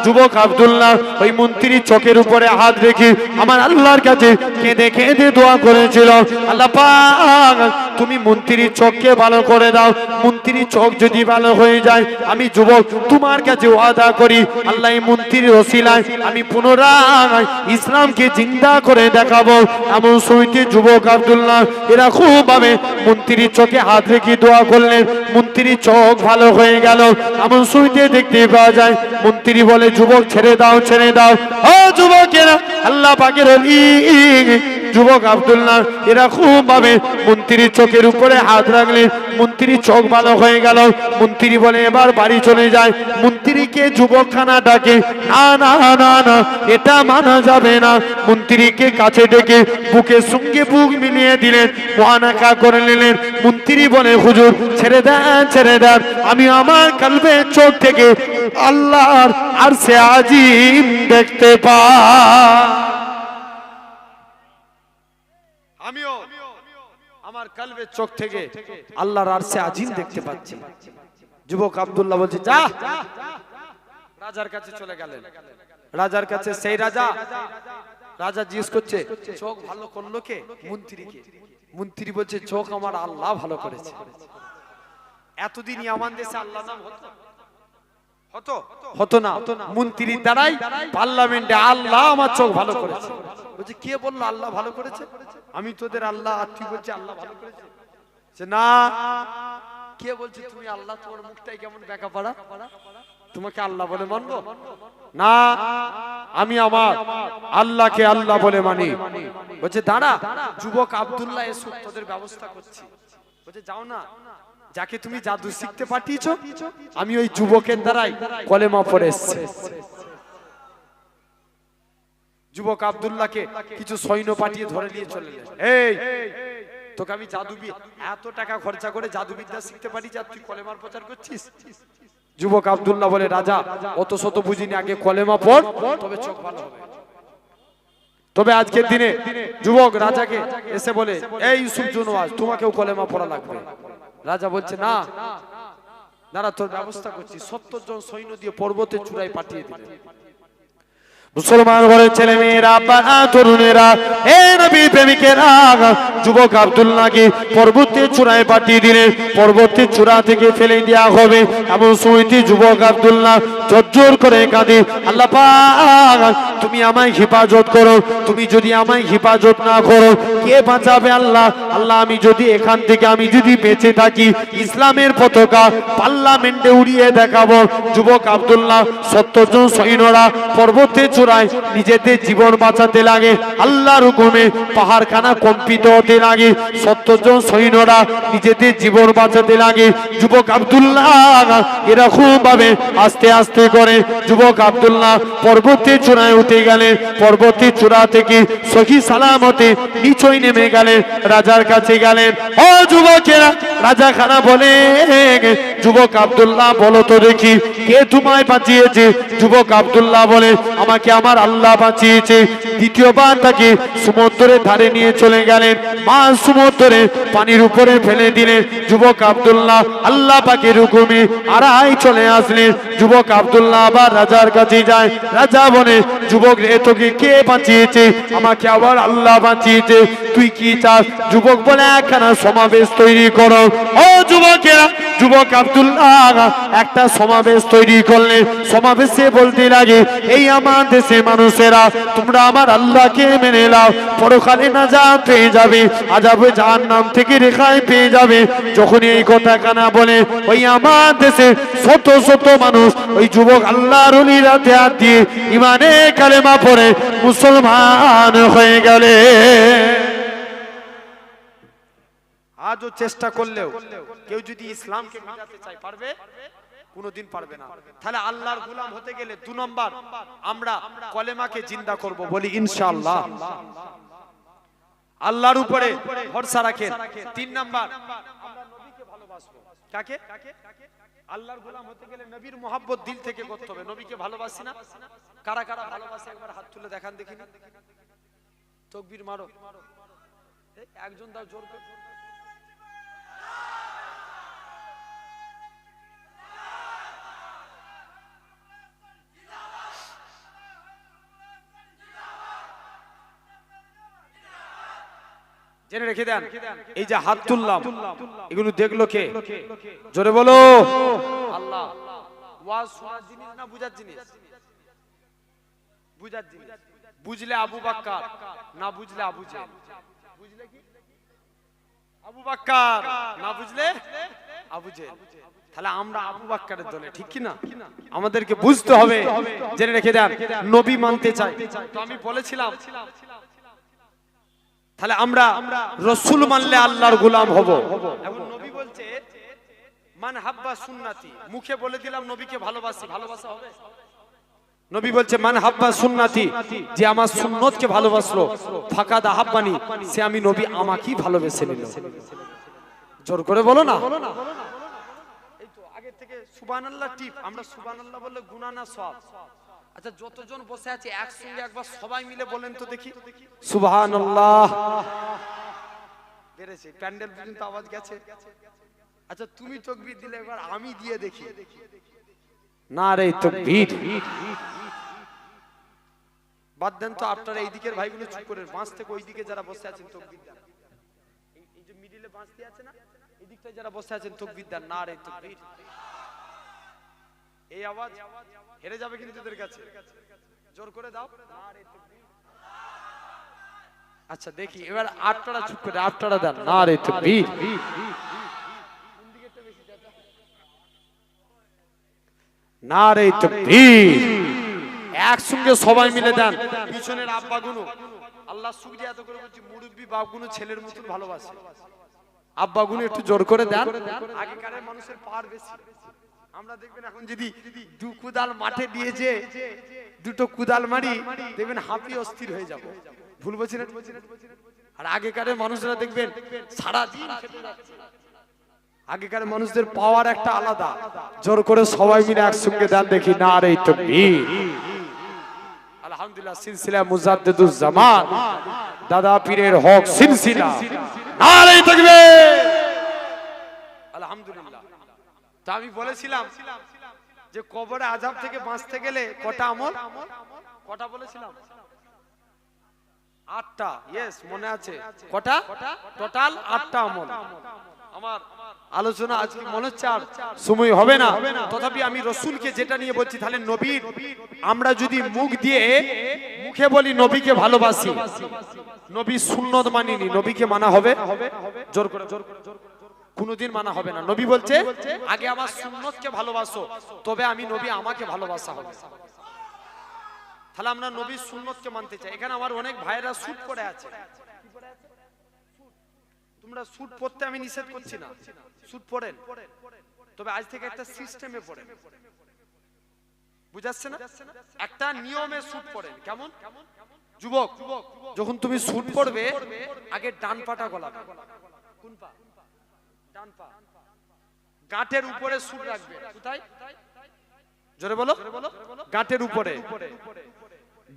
যুবক আব্দুল্লাহ ওই মন্ত্রীর চোখের উপরে হাত রেখে আমার আল্লাহর কাছে কেঁদে কেঁদে দোয়া করেছিল, আল্লাহ পাক তুমি মন্ত্রীর চোখকে ভালো করে দাও। মন্ত্রীর চোখ যদি ভালো হয়ে যায়, আমি যুবক তোমার কাছে ওয়াদা করি আল্লাহ এই মন্ত্রীর ওসিলায় আমি পুনরায় ইসলামকে জিন্দা করে দেখাবো। এমন সইতে যুবক আব্দুল্লাহ এরকম ভাবে মন্ত্রীর চোখে হাত রেখে দোয়া করলেন, মন্ত্রীর চোখ ভালো হয়ে গেল। এমন সইতে দেখতে পাওয়া যায় মন্ত্রী বলে যুবক ছেড়ে দাও, ছেড়ে দাও। ও যুবকেরা, আল্লাহ পাকের ওলি যুবক আব্দুল্লাহ এরকম ভাবে মন্ত্রীর চোখের উপরে হাত রাখলেন, মন্ত্রীর চোখ ভালো হয়ে গেল। মন্ত্রী বলে এবার বাড়ি চলে যায়। মন্ত্রীকে যুবকখানা ডাকে, না না না না, এটা মানা যাবে না। মন্ত্রীকে কাছে ডেকে বুকের সঙ্গে বুক মিলিয়ে দিলেন, মুআনাকা করে নিলেন। মন্ত্রী বলে হুজুর ছেড়ে দেন, ছেড়ে দেন, আমি আমার কলবের চোখ থেকে আল্লাহর আরশে আজিম দেখতে পাই। আমিও আমার কলবের চোখ থেকে আল্লাহর আরশে আজিম দেখতে পাচ্ছি। যুবক আব্দুল্লাহ বলছে যা, রাজার কাছে চলে গেলেন। রাজার কাছে সেই রাজা জিজ্ঞেস করছে চোখ ভালো করলো কে? মন্ত্রীকে। মন্ত্রী বলছে চোখ আমার আল্লাহ ভালো করেছে। এতদিন আমার দেশে আল্লাহ নাম হতো না। মন্ত্রীর দ্বারাই পার্লামেন্টে আল্লাহ আমার চোখ ভালো করেছে। বলছে কে বললো আল্লাহ ভালো করেছে? আমি তোদের আল্লাহ, আর তুই বলছিস আল্লাহ ভালো করেছে? না, কে বলছে তুমি আল্লাহ? তোমার মুখটাই কেমন বেঁকা পড়া, তোমাকে আল্লাহ বলে মানবো না? আমি আমার আল্লাহকে আল্লাহ বলে মানি। বলছে দাঁড়া, যুবক আব্দুল্লাহ এসো, তোদের ব্যবস্থা করছি। বলছে যাও না, যাকে তুমি জাদু শিখতে পাঠিয়েছো আমি ওই যুবকের দ্বারাই কলেমা পড়ে এসেছি। যুবক আব্দুল্লাহকে কিছু সৈন্য পাঠিয়ে ধরে নিয়ে চলে গেলেন। এই তোকে আমি এত টাকা খরচা করে জাদুবিদ্যা শিখতে পারি, যা তুই কলেমার প্রচার করছিস? যুবক আব্দুল্লাহ বলে রাজা অত শত বুঝিনি, আগে কলেমা পড় তবে চোখ ভালো হবে। তবে আজকের দিনে যুবক রাজাকে এসে বলে এই ইউসুফ জুনওয়াজ তোমাকেও কলেমা পড়া লাগবে। রাজা বলছে না, দাঁড়া তোর ব্যবস্থা করছি। 70 জন সৈন্য দিয়ে পর্বতের চূড়ায় পাঠিয়ে দিলেন। মুসলমান ঘরের ছেলে মেয়েরা, বাবা তরুণেরা, হে নবী প্রেমিকেরা, যুবক আব্দুল্লাহকে পর্বতের চূড়ায় পাঠিয়ে দিলেন। পর্বতের চূড়া থেকে ফেলে দেওয়া হবে এমন সময়তে যুবক আব্দুল্লাহ জোর করে কাঁদে, আল্লাহ পাক তুমি আমায় হেফাজত করো, তুমি যদি আমায় হেফাজত না করো কে বাঁচাবে? আল্লাহ আল্লাহ আমি যদি এখান থেকে আমি যদি বেঁচে থাকি ইসলামের পতাকা পার্লামেন্টে উড়িয়ে দেখাবো। যুবক আব্দুল্লাহ 70 জন সৈন্যরা পর্বতের চূড়ায় নিজেদের জীবন বাঁচাতে লাগে। আল্লাহর হুকুমে পাহাড়খানা কম্পিত হতে লাগে। 70 জন সৈন্যরা নিজেদের জীবন বাঁচাতে লাগে। যুবক আব্দুল্লাহ এরকম ভাবে আস্তে আস্তে করে যুবক আব্দুল্লাহ পর্বতের চূড়ায় উঠে গেলেন। পর্বতের চূড়া থেকে সহি সালামতে নিচই নেমে গেলেন, রাজার কাছে গেলেন। ও যুবকেরা, রাজা খানা বলে যুবক আব্দুল্লাহ বলো তো দেখি কে তোমায় বাঁচিয়েছে? যুবক আব্দুল্লাহ বলে আমাকে আমার আল্লাহ বাঁচিয়েছে। দ্বিতীয়বার তাকে সমুদ্রের ধারে নিয়ে চলে গেলেন, মা সমুদ্রে পানির উপরে ফেলে দিলেন। যুবক আব্দুল্লাহ আল্লাহ পাকের হুকুমে আড়াই চলে আসলেন। যুবক আব্দুল্লাহ আবার রাজার কাছে যায়। রাজা বলে যুবক রে তোকে কে বাঁচিয়েছে? আমাকে আবার আল্লাহ বাঁচিয়েছে, তুই কি চাস? যুবক বলে একখানা সমাবেশ তৈরি করো। ও যুবকেরা, যুবক আব্দুল্লাহ একটা সমাবেশ তৈরি করলেন। সমাবেশে বলতে লাগে এই আমার দেশে মানুষেরা তোমরা আমার আল্লাহকে মেনে নাও, পরকালে নাজাত পেয়ে যাবে, আযাবে জাহান্নাম থেকে রেহাই পেয়ে যাবে। যখন এই কথা কানা বলে ওই আমার দেশে শত শত মানুষ ওই যুবক আল্লাহর ওলির হাতে হাত দিয়ে ইমানে কালেমা পড়ে মুসলমান হয়ে গেলে। আজও চেষ্টা করলেও কেউ যদি ইসলামকে মিটাতে চায় পারবে? কোনোদিন পারবে না। তাহলে আল্লাহর গোলাম হতে গেলে 2 নম্বর আমরা কলেমাকে জিন্দা করব, বলি ইনশাআল্লাহ। আল্লাহর উপরে ভরসা রাখেন। 3 নম্বর আমরা নবীকে ভালোবাসবো। কাকে? আল্লাহর গোলাম হতে গেলে নবীর মহব্বত দিল থেকে করতে হবে। নবীকে ভালোবাসি না? কারা কারা ভালোবাসে একবার হাত তুলে দেখান দেখিনি। তাকবীর মারো। একজন দাও জোর করে। জেনে রেখে দেন, এই যে হাত তুললাম এগুলো দেখলো কে? জোরে বলো। আল্লাহ। ওয়াজ শোনার জিনিস না বুঝার জিনিস? বুঝার জিনিস। বুঝলে আবু বকর, না বুঝলে আবু জেহেল। বুঝলে কি? আবু বকর, না বুঝলে আবু জেহেল। তাহলে আমরা আবু বকরের দলে, ঠিক কি না? আমাদেরকে বুঝতে হবে। জেনে রেখে দেন, নবী মানতে চাই। তো আমি বলেছিলাম তাহলে আমরা রসুল মানলে আল্লাহর গোলাম হব। এখন নবী বলছে মান হাব্বা সুন্নতি, মুখে বলে দিলাম নবীকে ভালোবাসি, ভালোবাসা হবে? নবী বলছে মান হাব্বা সুন্নতি, যে আমার সুন্নতকে ভালোবাসলো, ফাকাদ আহাব্বানি, সে আমি নবী আমাকেই ভালোবেসে নিল। জোর করে বলো না। এই তো আগে থেকে সুবহানাল্লাহ টিপ, আমরা সুবহানাল্লাহ বললে গুনাহ না সওয়াব? আচ্ছা যতজন বসে আছে একসঙ্গে একবার সবাই মিলে বলেন তো দেখি সুবহানাল্লাহ। বেরেছে প্যান্ডেল পর্যন্ত আওয়াজ গেছে। আচ্ছা তুমি তাকবীর দিলে একবার আমি দিয়ে দেখি। নারে তাকবীর। বাদ দেন তো, আপনারা এই দিকের ভাইগুলো চুপ করে, বাঁশ থেকে ওই দিকে যারা বসে আছেন তাকবীর দেন। এই যে মিডিলে বাঁশ দিয়ে আছে না, এই দিকটা যারা বসে আছেন তাকবীর দেন। নারে তাকবীর। এই আওয়াজ হেরে যাবে কিন্তু এদের কাছে, জোর করে দাও। নারে তাকবীর। আচ্ছা দেখি এবার আপনারা চুপ করে, আপনারা দেন নারে তাকবীর। নারে তাকবীর। একসঙ্গে সবাই মিলে দেন। পিছনের আব্বাগুলো, আল্লাহ শুকরিয়া আদায় করে বলছি, মুরব্বি বাপগুলো ছেলের মতন ভালোবাসে। আব্বাগুলো একটু জোর করে দেন। আগেকার মানুষের পাওয়ার বেশি। আমরা দেখবেন এখন যদি দু কুদাল মাঠে দিয়ে যে দুটো কুদাল মারি, দেখবেন হাঁপিয়ে অস্থির হয়ে যাব। ভুল বলছি না? আর আগেকার মানুষরা দেখবেন সারা দিন খেতে যাচ্ছে। আগেকার মানুষদের পাওয়ার একটা আলাদা। জোর করে সবাই মিলে একসঙ্গে দেন দেখি নারে তাকবীর। আলহামদুলিল্লাহ, সিলসিলা মুজাদ্দিদুজ জামান দাদা পীরের হক সিলসিলা, নারে তাকবীর। আলহামদুলিল্লাহ। তা আমি বলেছিলাম যে কবরে আযাব থেকে বাঁচতে গেলে কটা আমল, কটা বলেছিলাম? 8টা। ইয়েস, মনে আছে। কটা? টোটাল 8টা আমল। আমার আলোচনা আজকে মনে হচ্ছে আর সময় হবে না, তথাপি আমি রসুলকে যেটা নিয়ে বলছি, তাহলে নবীর আমরা যদি মুখ দিয়ে মুখে বলি নবীকে ভালোবাসি, নবী সুন্নত মানিনি, নবীকে মানা হবে? জোর করে, কোনদিন মানা হবে না। নবী বলছে আগে আমার সুন্নতকে ভালোবাসো, তবে আমি নবী আমাকে ভালোবাসা হবে। তাহলে আমরা নবীর সুন্নতকে মানতে চাই। এখানে আমার অনেক ভাইরা স্যুট পরে আছে। তোমরা স্যুট পরতে আমি নিষেধ করছি না, স্যুট পরেন, তবে আজ থেকে একটা সিস্টেমে পরেন। বুঝাচ্ছে না? একটা নিয়মে স্যুট পরেন। কেমন? যুবক, যখন তুমি স্যুট পরবে আগে ডান পাটা গলাবে। কোন পা? ডান পা। গাঁটের উপরে স্যুট রাখবে। কোথায়? জোরে বলো। গাঁটের উপরে।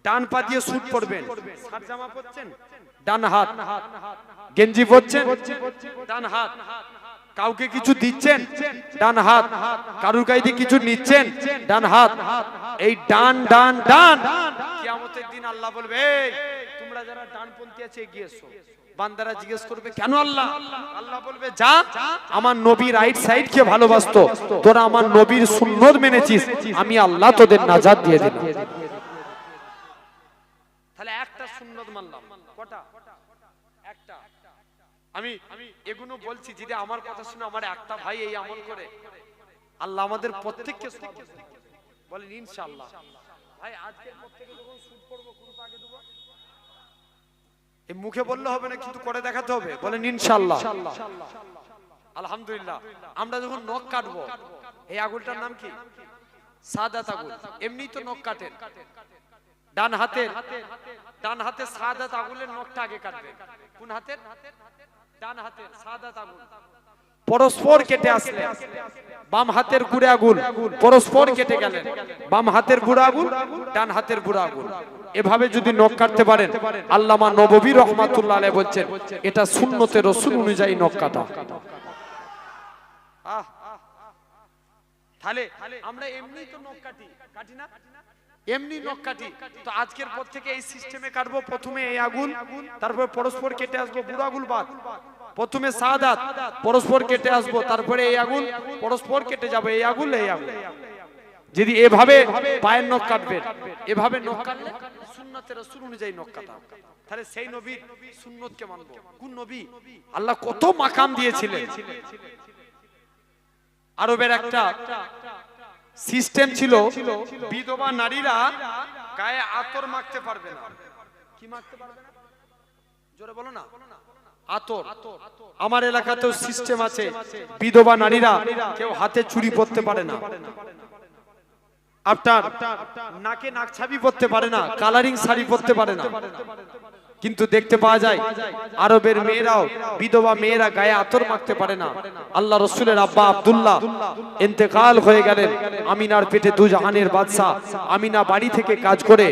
ডান পা দিয়ে স্যুট পরবেন। শার্ট জামা পরছেন, ডান হাত। গেঞ্জি পরছেন, ডান হাত। কাউকে কিছু দিচ্ছেন, ডান হাত। কারুর কাছে কিছু নিচ্ছেন, ডান হাত। এই ডান ডান ডান। কিয়ামতের দিন আল্লাহ বলবে, এই তোমরা যারা ডানপন্থী আছে এগিয়ে এসো। বান্দারা জিজ্ঞেস করবে, কেন আল্লাহ? আল্লাহ বলবে, যা, আমার নবী রাইট সাইড কে ভালোবাসতো, তোরা আমার নবীর সুন্নত মেনেছিস, আমি আল্লাহ তোদের নাজাত দিয়ে দিলাম। তাহলে একটা সুন্নত মানলাম। কটা? একটা। আমি এগুলো বলছি যদি আমার কথা শুনে আমার একটা ভাই এই আমল করে, আল্লাহ আমাদের প্রত্যেককে সওয়াব দেবে। বলেন ইনশাআল্লাহ। ভাই আজকের পর থেকে যখন শুট করব কোন পাকে দেব? এই মুখে বললে হবে না, কিন্তু করে দেখাতে হবে। বলেন ইনশাআল্লাহ। আলহামদুলিল্লাহ। আমরা যখন নখ কাটবো, এই আগুলটার নাম কি? সাদাত আগুল। এমনি তো নখ কাটেন। ডান হাতে সাদাত আগুলের নখটা আগে কাটবেন। কোন হাতের? ডান হাতের সাদাত আগুল। পরস্পর কেটে আসলে বাম হাতের বুড়া আগুল পরস্পর কেটে গেলেন। বাম হাতের বুড়া আগুল, ডান হাতের বুড়া আগুল। এভাবে যদি নখ কাটতে পারেন, আল্লামা নববী রহমাতুল্লাহ আলাইহি বলছেন এটা সুন্নতে রাসূল অনুযায়ী নখ কাটা। তাহলে আমরা এমনি তো নখ কাটি না? এমনি নখ কাটি। তো আজকের পর থেকে এই সিস্টেমে কাটবো। প্রথমে এই আগুল, তারপর পরস্পর কেটে আসবো, বুড়া আগুল বাদ। প্রথমে সাদাত, পরস্পর কেটে আসবো, তারপরে এই আগুল, পরস্পর কেটে যাবে, এই আগুল এই আগুল। যদি এভাবে পায়ের নখ কাটবেন, এভাবে নখ কাটলে সুন্নতে রাসূল অনুযায়ী নখ কাটা। তাহলে সেই নবীর সুন্নতকে মানবো। কোন নবী? আল্লাহ কত মাকাম দিয়েছিলেন। আরবের একটা সিস্টেম ছিল, বিধবা নারীরা গায়ে আতর মাখতে পারবে না। কি মাখতে পারবে না? জোরে বলো না, আতর। আমার এলাকাতেও সিস্টেম আছে, বিধবা নারীরা কেউ হাতে চুড়ি পরতে পারে না, আপনার নাকে নাকছাবি পরতে পারে না, কালারিং শাড়ি পরতে পারে না। কিন্তু দেখতে পাওয়া যায় আরবের মেয়েরাও, বিধবা মেয়েরা গায়ে আতর মাখতে পারে না। আল্লাহ রসুলের আব্বা আব্দুল্লাহ ইন্তেকাল হয়ে গেলেন। আমিনার পেটে দু জাহানের বাদশা। আমিনা বাড়ি থেকে কাজ করে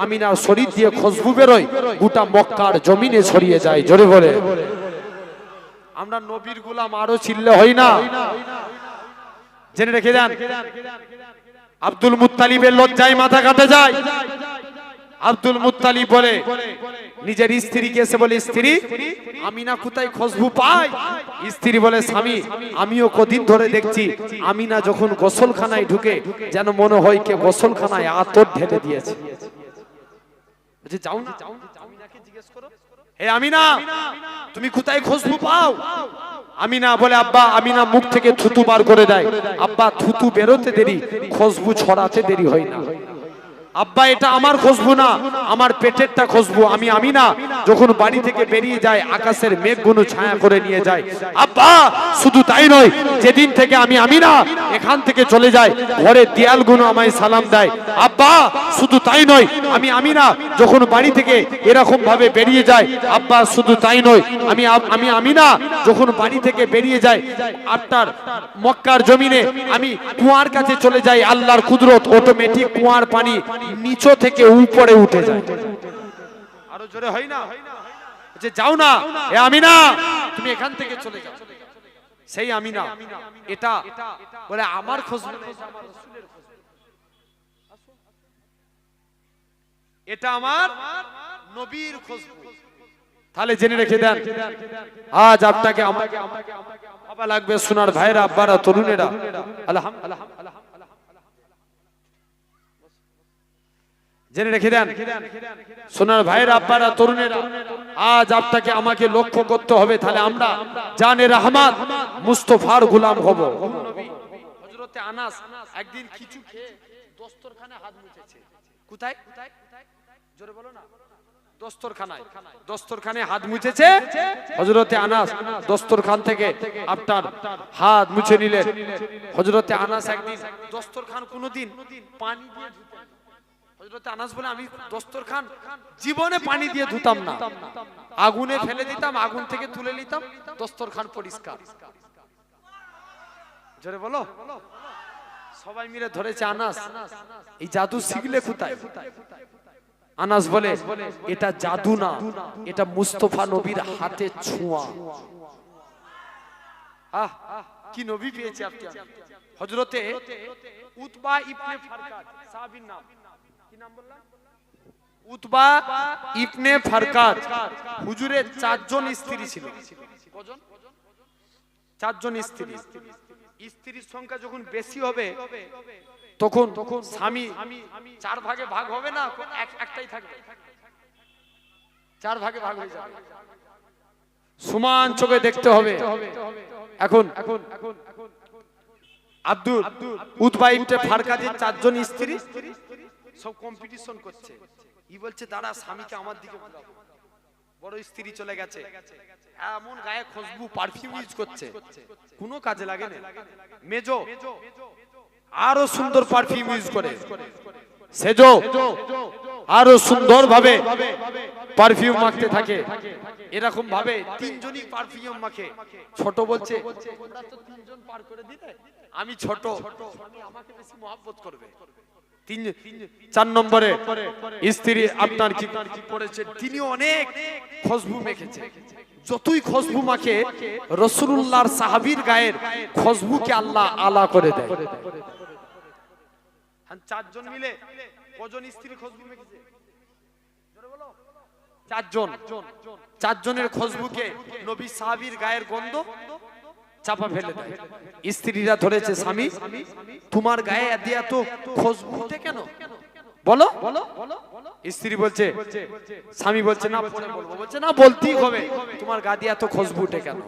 আমিনার শরীর দিয়ে খুশবু বেরোয়, গোটা মক্কার জমিনে ছড়িয়ে যায়। জোরে বলে আমরা নবীর গোলাম আরো চিল্লে হই না। জেনে রেখে দেন, আব্দুল মুত্তালিবের লজ্জায় মাথা কাটে যায়। আব্দুল মুত্তালিব বলে নিজের স্ত্রীকে এসে বলে, স্ত্রী আমিনা কোথায় খুশবু পায়? স্ত্রী বলে, স্বামী আমিও কদিন ধরে দেখছি আমিনা যখন গোসলখানায় ঢুকে যেন মনে হয় কে গোসলখানায় আতর ঢেলে দিয়েছে। বলছে যাও না, আমিনাকে জিজ্ঞেস করো, হে আমিনা তুমি কোথায় খুশবু পাও? আমিনা বলে, আব্বা আমিনা মুখ থেকে থুতু বার করে দেয়। আব্বা থুতু বেরোতে দেরি, খুশবু ছড়াতে দেরি হয় না। আব্বা এটা আমার খুশবু না, আমার পেটেরটা খুশবু। আমি আমিনা যখন বাড়ি থেকে বেরিয়ে যায় আকাশের মেঘগুলো ছায়া করে নিয়ে যায়। আব্বা শুধু তাই নয়, যেদিন থেকে আমি আমিনা এখান থেকে চলে যায় ঘরের দেয়ালগুলো আমায় সালাম দেয়। আব্বা শুধু তাই নয়, আমি আমিনা যখন বাড়ি থেকে এরকম ভাবে বেরিয়ে যায়, আব্বা শুধু তাই নয়, আমি আমিনা যখন বাড়ি থেকে বেরিয়ে যায় আপনার মক্কার জমিনে আমি কুয়ার কাছে চলে যাই, আল্লাহর কুদরত অটোমেটিক কুয়ার পানি নিচে থেকে উপরে উঠে যায়। আরো জোরে হয় না, যে যাও না এ আমিনা তুমি এখান থেকে চলে যাও। সেই আমিনা এটা বলে আমার খুশবু, এটা আমার নবীর খুশবু। তাহলে জেনে রেখে দেন, আজ আপনাকে আমাকে ভাবা লাগবে সোনার ভাইরা, আব্বারা, তরুণেরা, আলহামদুলিল্লাহ জেনে রেখে দেন, সোনার ভাইরা, আব্বারা, তরুণেরা, আজ আপনাকে আমাকে লক্ষ্য করতে হবে। তাহলে আমরা জানে রহমান মুস্তফার গোলাম হব। হযরতে আনাস একদিন কিছু খেয়ে দস্তরখানে হাত মুছেছে। কোথায়? জোরে বলো না, দস্তরখানে হাত মুছেছে। হযরতে আনাস দস্তরখান থেকে আপনার হাত মুছে নিলেন। হযরতে আনাস একদিন দস্তরখান কোনদিন পানি দিয়ে ধুতেন। হযরতে আনাস বলে, আমি দস্তরখান জীবনে পানি দিয়ে ধুতাম না, আগুনে ফেলে দিতাম, আগুন থেকে তুলে নিতাম, দস্তরখান পরিষ্কার। জোরে বলো, সবাই মিলে ধরেছে আনাস এই জাদু শিখলে কোথায়? আনাস বলে, এটা জাদু না, এটা মুস্তাফা নবীর হাতে ছোঁয়া। আহ কি নবী পেয়েছে আপনি। হযরতে উতবা ইবনে ফারকাত সাহাবীর নাম, কি নাম বললাম? Utba ibn Farqad. হুজুরের 4 জন স্ত্রী ছিল। কজন? 4 জন স্ত্রী। স্ত্রীর সংখ্যা যখন বেশি হবে তখন স্বামী 4 ভাগে ভাগ হবে না, একটাই থাকবে, 4 ভাগে ভাগ হয়ে যাবে। সমান চোখে দেখতে হবে। এখন আব্দুল উতবা ইবনে ফারকাতের 4 জন স্ত্রী সব কম্পিটিশন করছে। ই বলছে, দাঁড়া স্বামীকে আমার দিকে ঘোরাও। বড় স্ত্রী চলে গেছে, এমন গায়ে খুশবু পারফিউম ইউজ করছে, কোনো কাজে লাগে না। মেজো আরো সুন্দর পারফিউম ইউজ করে, সেজো আরো সুন্দর ভাবে পারফিউম মাখতে থাকে। এরকম ভাবে 3 জনই পারফিউম মাখে। ছোট বলছে, তোমরা তো 3 জন পার করে দিলে, আমি ছোট, স্বামী আমাকে বেশি মহব্বত করবে। 4 নম্বরে স্ত্রী আপনার কি পড়েছে, তিনি অনেক খুশবু মেখেছে। যতই খুশবু মাখে রাসূলুল্লাহর সাহাবীর গায়ের খুশবুকে আল্লাহ আলা করে দেয়। 4 জন মিলে কজন স্ত্রী খুশবু মেখেছে? জোরে বলো, 4 জন। 4 জনের খুশবুকে নবী সাহাবীর গায়ের গন্ধ চাপা ফেলে দেয়। স্ত্রীরা ধরেছে, স্বামী তোমার গায়ে এত খুশবু উঠে কেন? বলো। স্ত্রী বলছে, স্বামী বলছে না পরে বলবো, বলছে না বলতেই হবে, তোমার গা দিয়ে এত খুশবু উঠে কেন?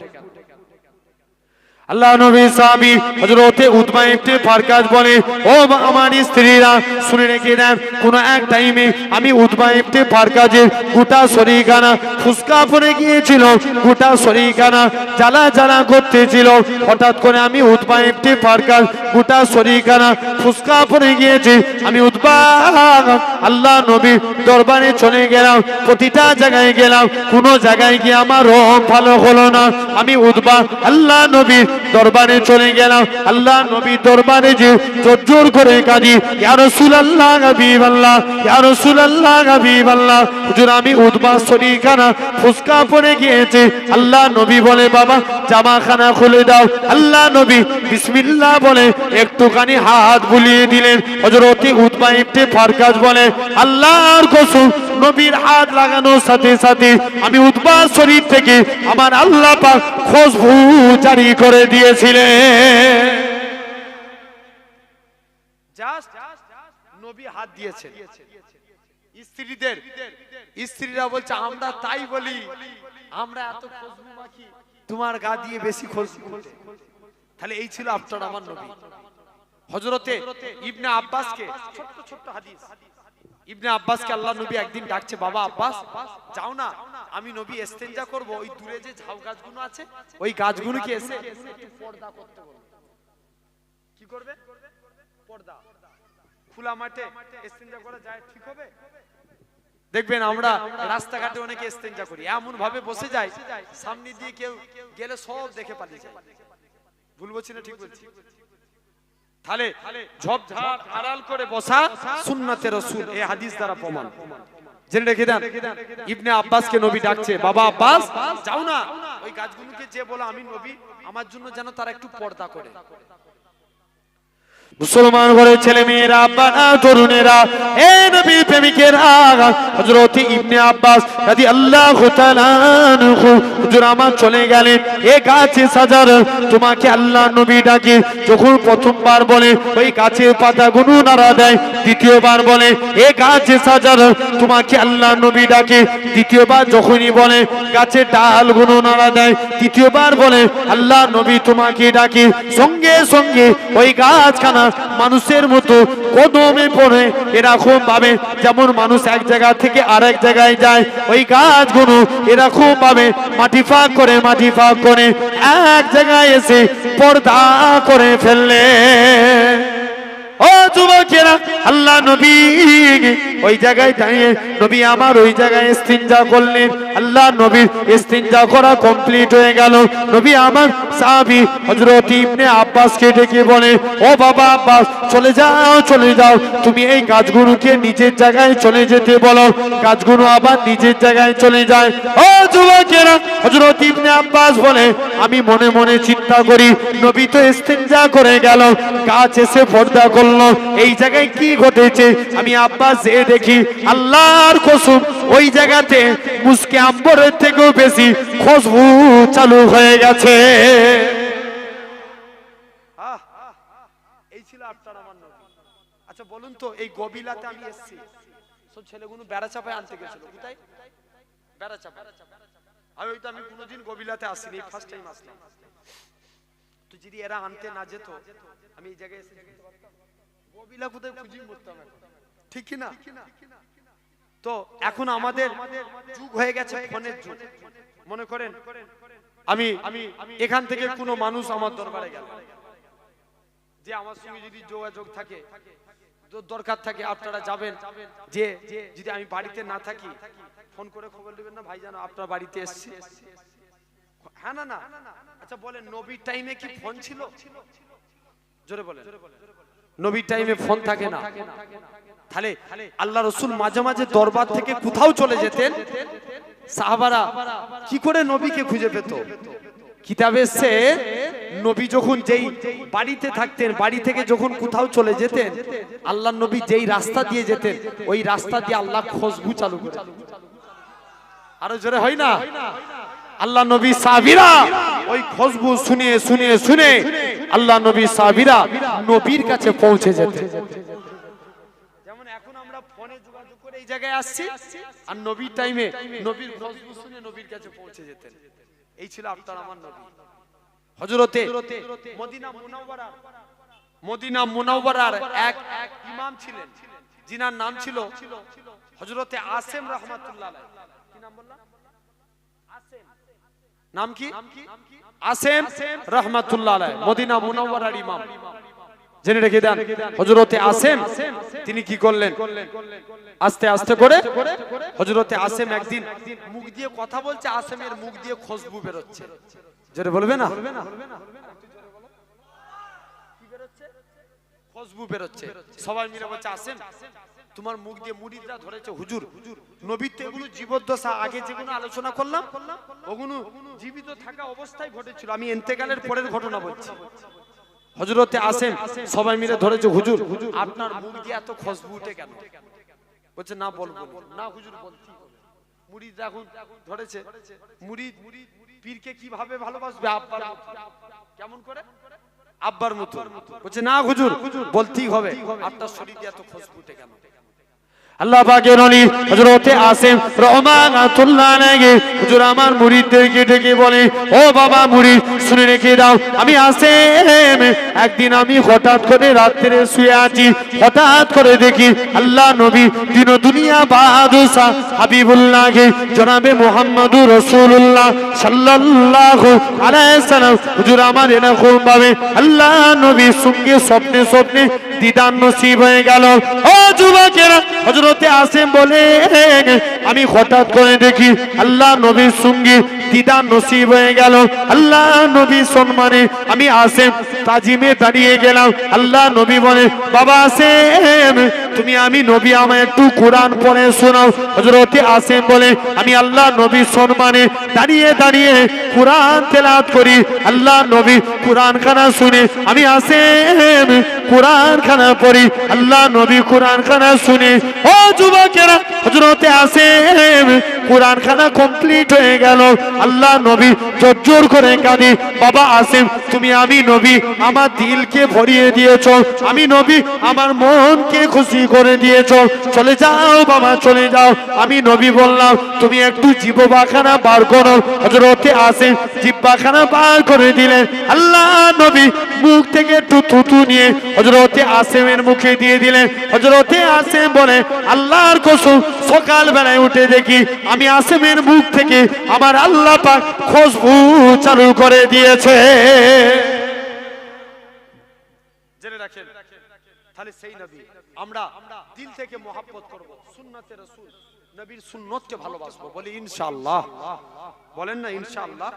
আল্লাহ নবী সাহাবী হযরতে উতবা ইবনে ফারকাজ বলে, ও আমার স্ত্রীরা শুনে রেখে দেন, কোন এক টাইমে আমি উতবা ইবনে ফারকাজের গোটা শরীরখানা ফুসকা পড়ে গিয়েছিল, গোটা শরীরখানা জ্বালা জ্বালা করতেছিল। হঠাৎ করে আমি উতবা ইবনে ফারকাজ গোটা শরীরখানা ফুসকা পড়ে গিয়েছে। আমি উতবা আল্লাহ নবী দরবারে চলে গেলাম, প্রতিটা জায়গায় গেলাম, কোন জায়গায় গিয়ে আমার রোগ ভালো হলো না। আমি উতবা আল্লাহ নবী দরবারে চলে গেলাম, আল্লাহ নবী দরবারে যে জোর করে কাঁদি, ইয়া রাসূলুল্লাহ হাবিবাল্লাহ, ইয়া রাসূলুল্লাহ হাবিবাল্লাহ, হুজুর আমি উতবা শরীরখানা ফুসকা পড়ে গিয়েছে। আল্লাহ নবী বলে, বাবা জামাখানা খুলে দাও। আল্লাহ নবী বিসমিল্লাহ বলে একটুখানি হাত বুলিয়ে দিলেন। হযরতে উতবা ইবনে ফারকাজ বলে, আল্লাহর কসম, নবীর হাত লাগানোর সাথে সাথে আমি উতবা শরীর থেকে আমার আল্লাহ পাক খুশবু জারি করে দিয়েছিলেন। জাস্ট নবী হাত দিয়েছেন। স্ত্রীরা বলছে, আমরা তাই বলি, আমরা এত খুশবু মাখি, তোমার গা দিয়ে বেশি খুশবু। তাহলে এই ছিল আপনার আমার নবী। হযরতে ইবনে আব্বাসকে, ছোট্ট ছোট্ট হাদিস, ইবনে আব্বাসকে আল্লাহ নবী একদিন ডাকছে, বাবা আব্বাস যাও না, আমি নবী ইস্তেঞ্জা করব, ওই দূরে যে ঝাউ গাছগুলো আছে ওই গাছগুলোকে এসে একটু পর্দা করতে বলবে। কি করবে? পর্দা। খোলা মাঠে ইস্তেঞ্জা করা যায়, ঠিক হবে? দেখবেন আমরা রাস্তাঘাটে অনেকে ইস্তেঞ্জা করি, এমন ভাবে বসে যায় সামনে দিয়ে কেউ গেলে সব দেখে পালিয়ে যায়। ভুল বলছি না ঠিক বলছি? তাহলে ঝোপঝাড় আড়াল করে বসা সুন্নতে রাসূল, এই হাদিস দ্বারা প্রমাণ। জেনে রেখে দেন, ইবনে আব্বাসকে নবী ডাকছে, বাবা আব্বাস যাও না, ওই গাছগুলোকে যে বলো আমি নবী, আমার জন্য যেন তারা একটু পর্দা করে। মুসলমান ঘরের ছেলে মেয়েরা, আব্বারা, তরুণেরা, হে নবী প্রেমিকেরা, হযরত ইবনে আব্বাস রাদিয়াল্লাহু তাআলা আনহু হুজুর আমার চলে গেলেন। এ গাছে সাজার তোমাকে আল্লাহ নবী ডাকে, যখন প্রথমবার বলে ওই গাছের পাতাগুলো নাড়া দেয়, দ্বিতীয়বার বলে এ গাছে সাজার তোমাকে আল্লাহ নবী ডাকে, দ্বিতীয়বার যখনই বলে গাছের ডালগুলো নাড়া দেয়, তৃতীয়বার বলে আল্লাহ নবী তোমাকে ডাকে। সঙ্গে সঙ্গে ওই গাছখানা মানুষের মতো কদমে পড়ে, এরকম ভাবে যেমন মানুষ এক জায়গা থেকে আরেক জায়গায় যায়, ওই গাছগুলো এরকম ভাবে মাটি ফাঁক করে এক জায়গায় এসে পর্দা করে ফেললে। ও যুবকেরা, আল্লাহ নবী ওই জায়গায় দাঁড়িয়ে নবী আমার ওই জায়গায় ইস্তিনজা করলেন। আল্লাহ নবীর ইস্তিনজা করা কমপ্লিট হয়ে গেল। নবী আমার সাহাবী হযরত ইবনে আব্বাসকে ডেকে বলে, ও বাবা আব্বাস চলে যাও, তুমি এই গাছগুলোকে নিচের জায়গায় চলে যেতে বলো। গাছগুলো আবার নিচের জায়গায় চলে যায়। ও যুবকেরা, হযরত ইবনে আব্বাস বলে, আমি মনে মনে চিন্তা করি, নবী তো ইস্তিনজা করে গেল, গাছ এসে পর্দা করলো, এই জায়গায় কি ঘটেছে? আমি আব্বাস দেখি আল্লাহর কসম ওই জায়গাতে মুস্কে আম্বরের থেকেও বেশি খুশবু চালু হয়ে গেছে। এই ছিল আপনার আমার নবী। আচ্ছা বলুন তো, এই গবিলাতে আমি এসেছি, সব ছেলেগুলো বেড়া চাপায় আনতে গেছিল, কোথায়? বেড়া চাপায়। আমি কোনোদিন গবিলাতে আসিনি, ফার্স্ট টাইম আসলাম। তো যদি এরা আনতে না যেত, আমি এই জায়গায় এসে গবিলা কোথায় খুঁজি মরতাম এখন, ঠিক কি না? তো এখন আমাদের যুগ হয়ে গেছে ফোনের যুগ। মনে করেন আমি এখান থেকে কোনো মানুষ আমার দরবারে গেল, যে আমার সঙ্গে যদি যোগাযোগ থাকে, দরকার থাকে, আপনারা যাবেন, যে যদি আমি বাড়িতে না থাকি ফোন করে খবর নেবেন না, ভাইজান আপনার বাড়িতে এসেছি। হ্যাঁ না? আচ্ছা বলেন, নবীর টাইমে কি ফোন ছিল? জোরে বলেন, নবীর টাইমে ফোন থাকে না। তাহলে আল্লাহ রাসূল মাঝে মাঝে দরবার থেকে কোথাও চলে যেতেন, সাহাবারা কি করে নবীকে খুঁজে পেত? কিতাবে এসেছে, নবী যখন যেই বাড়িতে থাকতেন, বাড়ি থেকে যখন কোথাও চলে যেতেন, আল্লাহর নবী যেই রাস্তা দিয়ে যেতেন, ওই রাস্তা দিয়ে আল্লাহ খুশবু চালু করে। আরো জোরে হয় না? আল্লাহ নবী সাহাবীরা ওই খুশবু শুনে আল্লাহ নবী সাহাবীরা নবীর কাছে পৌঁছে যেতেন। যেমন এখন আমরা ফোনে যোগাযোগ করে এই জায়গায় আসছি, আর নবীর টাইমে নবীর খুশবু শুনে নবীর কাছে পৌঁছে যেতেন। এই ছিল আপনার আমার নবী। হযরতে মদিনা মুনাওয়ারার এক ইমাম ছিলেন, যিনার নাম ছিল হযরতে আসেম রাহমাতুল্লাহ আলাইহি। কি নাম বললাম? আসেম। নাম কি? আসেম রাহমাতুল্লাহ আলাইহি, মদিনা মুনাওয়ারার ইমাম। জেনে রেখে দেন, হযরতে আসেম তিনি কি করলেন, আস্তে আস্তে করে হযরতে আসেম একদিন মুখ দিয়ে কথা বলছে, আসেমের মুখ দিয়ে খুশবু বের হচ্ছে। জোরে বলবে না? কি বের হচ্ছে? খুশবু বের হচ্ছে। সবাই মিলে বলছে, আসেম তোমার মুখ দিয়ে মুরিদরা ধরেছে হুজুর, নবীর তো এগুলো জীবদ্দশা, আগে যেগুলো আলোচনা করলাম ওগুলো জীবিত থাকা অবস্থায় ঘটেছিল, আমি ইন্তেকালের পরের ঘটনা বলছি। হযরতে আসেম সবাই মিলে ধরেছে, হুজুর আপনার মুখ দিয়ে এত খুশবু উঠে কেন? বলছে না বলবো না হুজুর, বলছি মুরিদ এখন ধরেছে। মুরিদ পীরকে কিভাবে ভালোবাসবে? আব্বার মতো। কেমন করে? আব্বার মতো। বলছে না হুজুর, বলতেই হবে, আপনার শরীর দিয়ে এত খুশবু উঠে কেন? আল্লাহ পাকের ওলি হযরতে আসেম রাহমাতুল্লাহ আলাইহি হুজুর আমার মুরিদদেরকে ডেকে বলে, ও বাবা মুরিদ শুনে রেখে দাও, আমি আসেম একদিন আমি হঠাৎ করে রাত্রে শুয়ে আছি, হঠাৎ করে দেখি আল্লাহ নবী দিন দুনিয়া বাদশা হাবিবুল্লাহ জনাবে মুহাম্মদুর রাসূলুল্লাহ সাল্লাল্লাহু আলাইহি সাল্লাম হুজুর আমার এরকম ভাবে আল্লাহ নবীর সঙ্গে স্বপ্নে স্বপ্নে দিদার নসিব হয়ে গেল। ও যুবকেরা, হযরতে আসেম বলে আমি হঠাৎ করে দেখি আল্লাহ নবীর সঙ্গে দিদার নসিব হয়ে গেল। আল্লাহ নবীর সম্মানে আমি আসেম তাজিমে দাঁড়িয়ে গেলাম। আল্লাহ নবী বলে, বাবা আসেম তুমি আমি নবী আমায় একটু কোরআন পড়ে শোনাও। হযরতে আসেম বলে, আমি আল্লাহ নবীর সম্মানে দাঁড়িয়ে দাঁড়িয়ে কোরআন তেলাওয়াত করি। আল্লাহ নবী কোরআন খানা শুনে আমি আসেম কোরআন খানা পড়ি। আল্লাহ নবী কোরআন খানা শুনে, ও যুবকেরা, হযরতে আসেম কোরআন খানা কমপ্লিট হয়ে গেল। আল্লাহ নবী জোর করে কাঁদে, বাবা আসেম তুমি আমি নবী আমার দিলকে ভরিয়ে দিয়েছো, আমি নবী আমার মনকে খুশি করে দিয়েছো, চলে যাও বাবা চলে যাও। আমি নবী বললাম, তুমি একটু জিহ্বাখানা বার করো। হযরতে আসেম জিহ্বাখানা বার করে দিলেন। আল্লাহ নবী মুখ থেকে একটু থুতু নিয়ে হযরতে আসেমের মুখে দিয়ে দিলেন। হযরতে আসেম বলে, আল্লাহর কসম সকাল বেলায় উঠে দেখি আমি আসেমের মুখ থেকে আমার আল্লাহ পাক খুশবু চালু করে দিয়েছে। জেনে রাখেন, তাহলে সেই নবী আমরা দিল থেকে মহব্বত করব, সুন্নতে রাসূল নবীর সুন্নতকে ভালোবাসবো, বলি ইনশাআল্লাহ। বলেন না ইনশাআল্লাহ।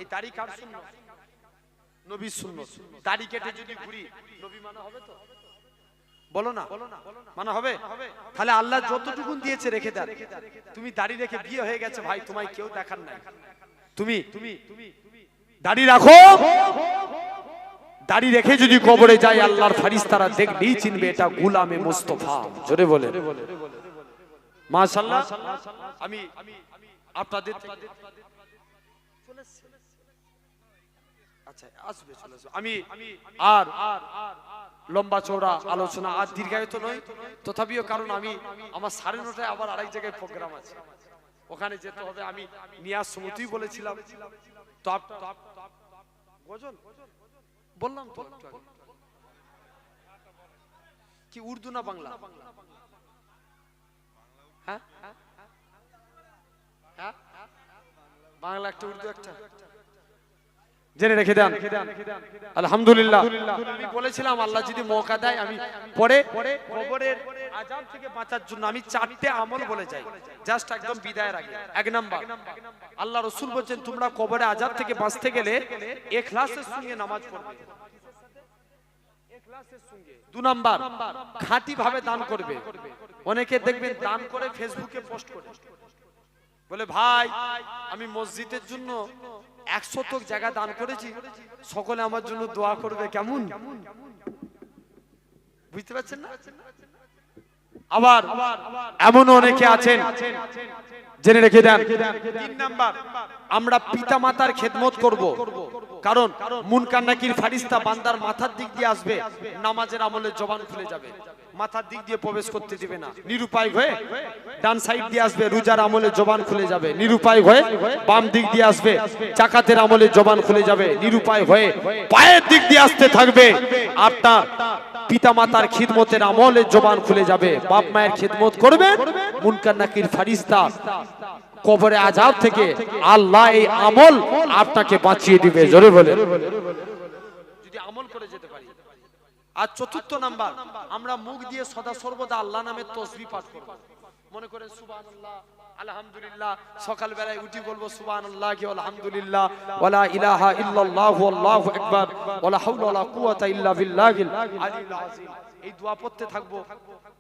এই দাড়ি কার সুন্নত? নবীর সুন্নত। দাড়ি কেটে যদি ঘুরি নবী মানা হবে তো? বলো না, মানা হবে? তাহলে আল্লাহ যতটুকু দিয়েছে রেখে দেন। তুমি দাড়ি রেখে বিয়ে হয়ে গেছে ভাই, তোমায় কেউ দেখার নাই, তুমি দাড়ি রাখো। দাড়ি রেখে যদি কবরে যায় আল্লাহর ফেরেশতারা দেখলেই চিনবে এটা গোলামে মুস্তাফা। জোরে বলে মাশাআল্লাহ। আমি আপনাদের আচ্ছা আসবে, চলে আসবে। আমি আর লম্বা চওড়া আলোচনা আর দীর্ঘায়িত নয়, তথাপিও কারণ আমি আমার 9:30টায় আবার আরেক জায়গায় প্রোগ্রাম আছে, ওখানে যেতে হবে। আমি নিয়াজ সমতুই বলেছিলাম তো গজল বললাম তো একটু আগে। কি উর্দু না বাংলা? হ্যাঁ হ্যাঁ বাংলা একটা, উর্দু একটা। জেনে রেখে দেন আলহামদুলিল্লাহ। আমি বলেছিলাম আল্লাহ যদি মৌকা দেয় আমি পরে কবরের আযাব থেকে বাঁচার জন্য আমি 4টে আমল বলে যাই, জাস্ট একদম বিদায়ের আগে। 1 নাম্বার, আল্লাহ রাসূল বলেন তোমরা কবরের আযাব থেকে বাঁচতে গেলে ইখলাসের সঙ্গে নামাজ পড়বে, ইখলাসের সঙ্গে। 2 নাম্বার, খাঁটি ভাবে দান করবে। অনেকে দেখবেন দান করে ফেসবুকে পোস্ট করে, বলে ভাই আমি মসজিদের জন্য 1 শতক জায়গা দান করেছি, সকলে আমার জন্য দোয়া করবে। কেমন বুঝতে পারছেন না? আবার এমন অনেকে আছেন, জেনে রেখে দেন। 3 নাম্বার, আমরা পিতা মাতার খেদমত করব, কারণ মুনকার নাকির ফারিস্তা বান্দার মাথার দিক দিয়ে আসবে, নামাজের আমলে জবান খুলে যাবে, মাথার দিক দিয়ে প্রবেশ করতে দিবে না। নিরুপায় হয়ে ডান সাইড দিয়ে আসবে, রোজার আমলে জবান খুলে যাবে। নিরুপায় হয়ে বাম দিক দিয়ে আসবে, জাকাতের আমলে জবান খুলে যাবে। নিরুপায় হয়ে পায়ের দিক দিয়ে আসতে থাকবে, আপনার পিতামাতার খিদমতের আমলে জবান খুলে যাবে। বাপ মায়ের খিদমত করবেন, মুনকার নাকির ফারিস্তা কবরে আযাব থেকে আল্লাহ এই আমল আপনাকে বাঁচিয়ে দিবে। জোরে বলে যদি আমল করে যেতে পারি। আর চতুর্থ নাম্বার, আমরা মুখ দিয়ে সদা সর্বদা আল্লাহ নামের তাসবিহ পাঠ করব। মনে করেন সুবহানাল্লাহ, আলহামদুলিল্লাহ, সকাল বেলায় উঠি বলবো সুবহানাল্লাহ কি আলহামদুলিল্লাহ ওয়ালা ইলাহা ইল্লাল্লাহু আল্লাহু আকবার ওয়ালা হাওলা ওয়ালা কুওয়াতা ইল্লা বিল্লাহিল আলিয়্যিল আযীম। এই দোয়া পড়তে থাকবো,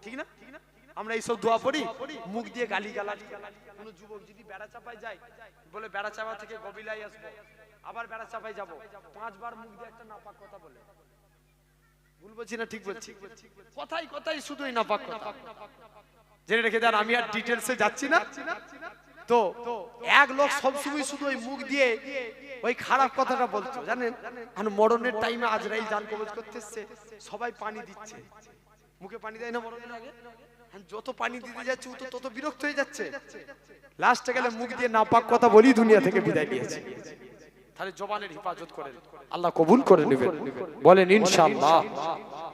ঠিক না? আমরা এইসব দোয়া পড়ি, মুখ দিয়ে গালিগালাজ। কোন যুবক যদি বেড়া চাপায় যায়, বলে বেড়া চাপা থেকে গবিলায় আসবো, আবার বেড়া চাপায় যাব, 5 বার মুখ দিয়ে একটা নাপাক কথা বলে। ভুল বলছি না ঠিক বলছি? কথাই কথাই শুধুই নাপাক কথা। জেনে রেখে দেন, আমি আর ডিটেইলসে যাচ্ছি না। তো এক লোক সবসময় শুধু ওই মুখ দিয়ে ওই খারাপ কথাটা বলতো, জানেন? আর মরণের টাইমে আজরাইল জান কবজ করতে এসেছে, সবাই পানি দিচ্ছে, মুখে পানি দেয় না মরণের আগে? যত পানি দিতে যাচ্ছে ও তো তত বিরক্ত হয়ে যাচ্ছে। লাস্টে গেলে মুখ দিয়ে নাপাক কথা বলি দুনিয়া থেকে বিদায় নিয়েছে। তাহলে জবানের হিফাজত করেন, আল্লাহ কবুল করে নেবেন। বলেন ইনশাআল্লাহ।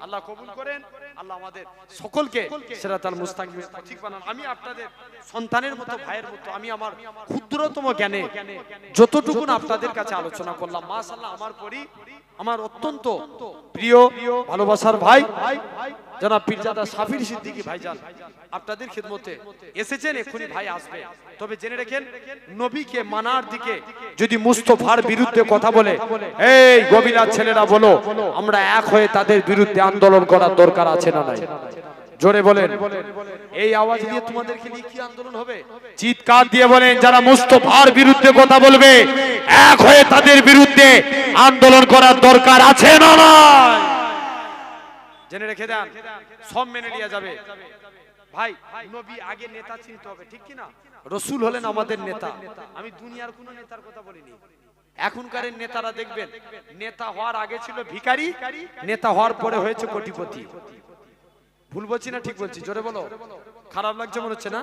আল্লাহ কবুল করেন, আল্লাহ আমাদের সকলকে সিরাতাল মুস্তাকিমের পথিক বানান। আমি আপনাদের সন্তানের মতো, ভাইয়ের মতো, আমি আমার ক্ষুদ্রতম জ্ঞানে যতটুকু আপনাদের কাছে আলোচনা করলাম, মাশাআল্লাহ আমার পরি আমার অত্যন্ত প্রিয় ভালোবাসার ভাই জনাব পীরজাদা শাফির সিদ্দিকী ভাইজান আপনাদের খিদমতে এসেছেন। এক্ষুনি ভাই আসবে। তবে জেনে রাখেন, নবীকে মানার দিকে যদি মুস্তাফার বিরুদ্ধে কথা বলে, এই গবিলার ছেলেরা বলো, আমরা এক হয়ে তাদের বিরুদ্ধে আন্দোলন করার দরকার আছে না নাই? জোরে বলেন। এই আওয়াজ দিয়ে তোমাদেরকে নিয়ে কি আন্দোলন হবে? চিৎকার দিয়ে বলেন, যারা মুস্তাফার বিরুদ্ধে কথা বলবে, এক হয়ে তাদের বিরুদ্ধে আন্দোলন করার দরকার আছে না নাই? জেনে রেখে দেন, সব মেনে নেওয়া যাবে। ভাই, নবী আগে নেতা চিনতে হবে, ঠিক কি না? রাসূল হলেন আমাদের নেতা। আমি দুনিয়ার কোন নেতার কথা বলিনি। এখনকার নেতারা দেখবেন, নেতা হওয়ার আগে ছিল ভিখারি, নেতা হওয়ার পরে হয়েছে কোটিপতি। ভুল বলছি না ঠিক বলছি? জোরে বলো। খারাপ লাগছে মনে হচ্ছে না?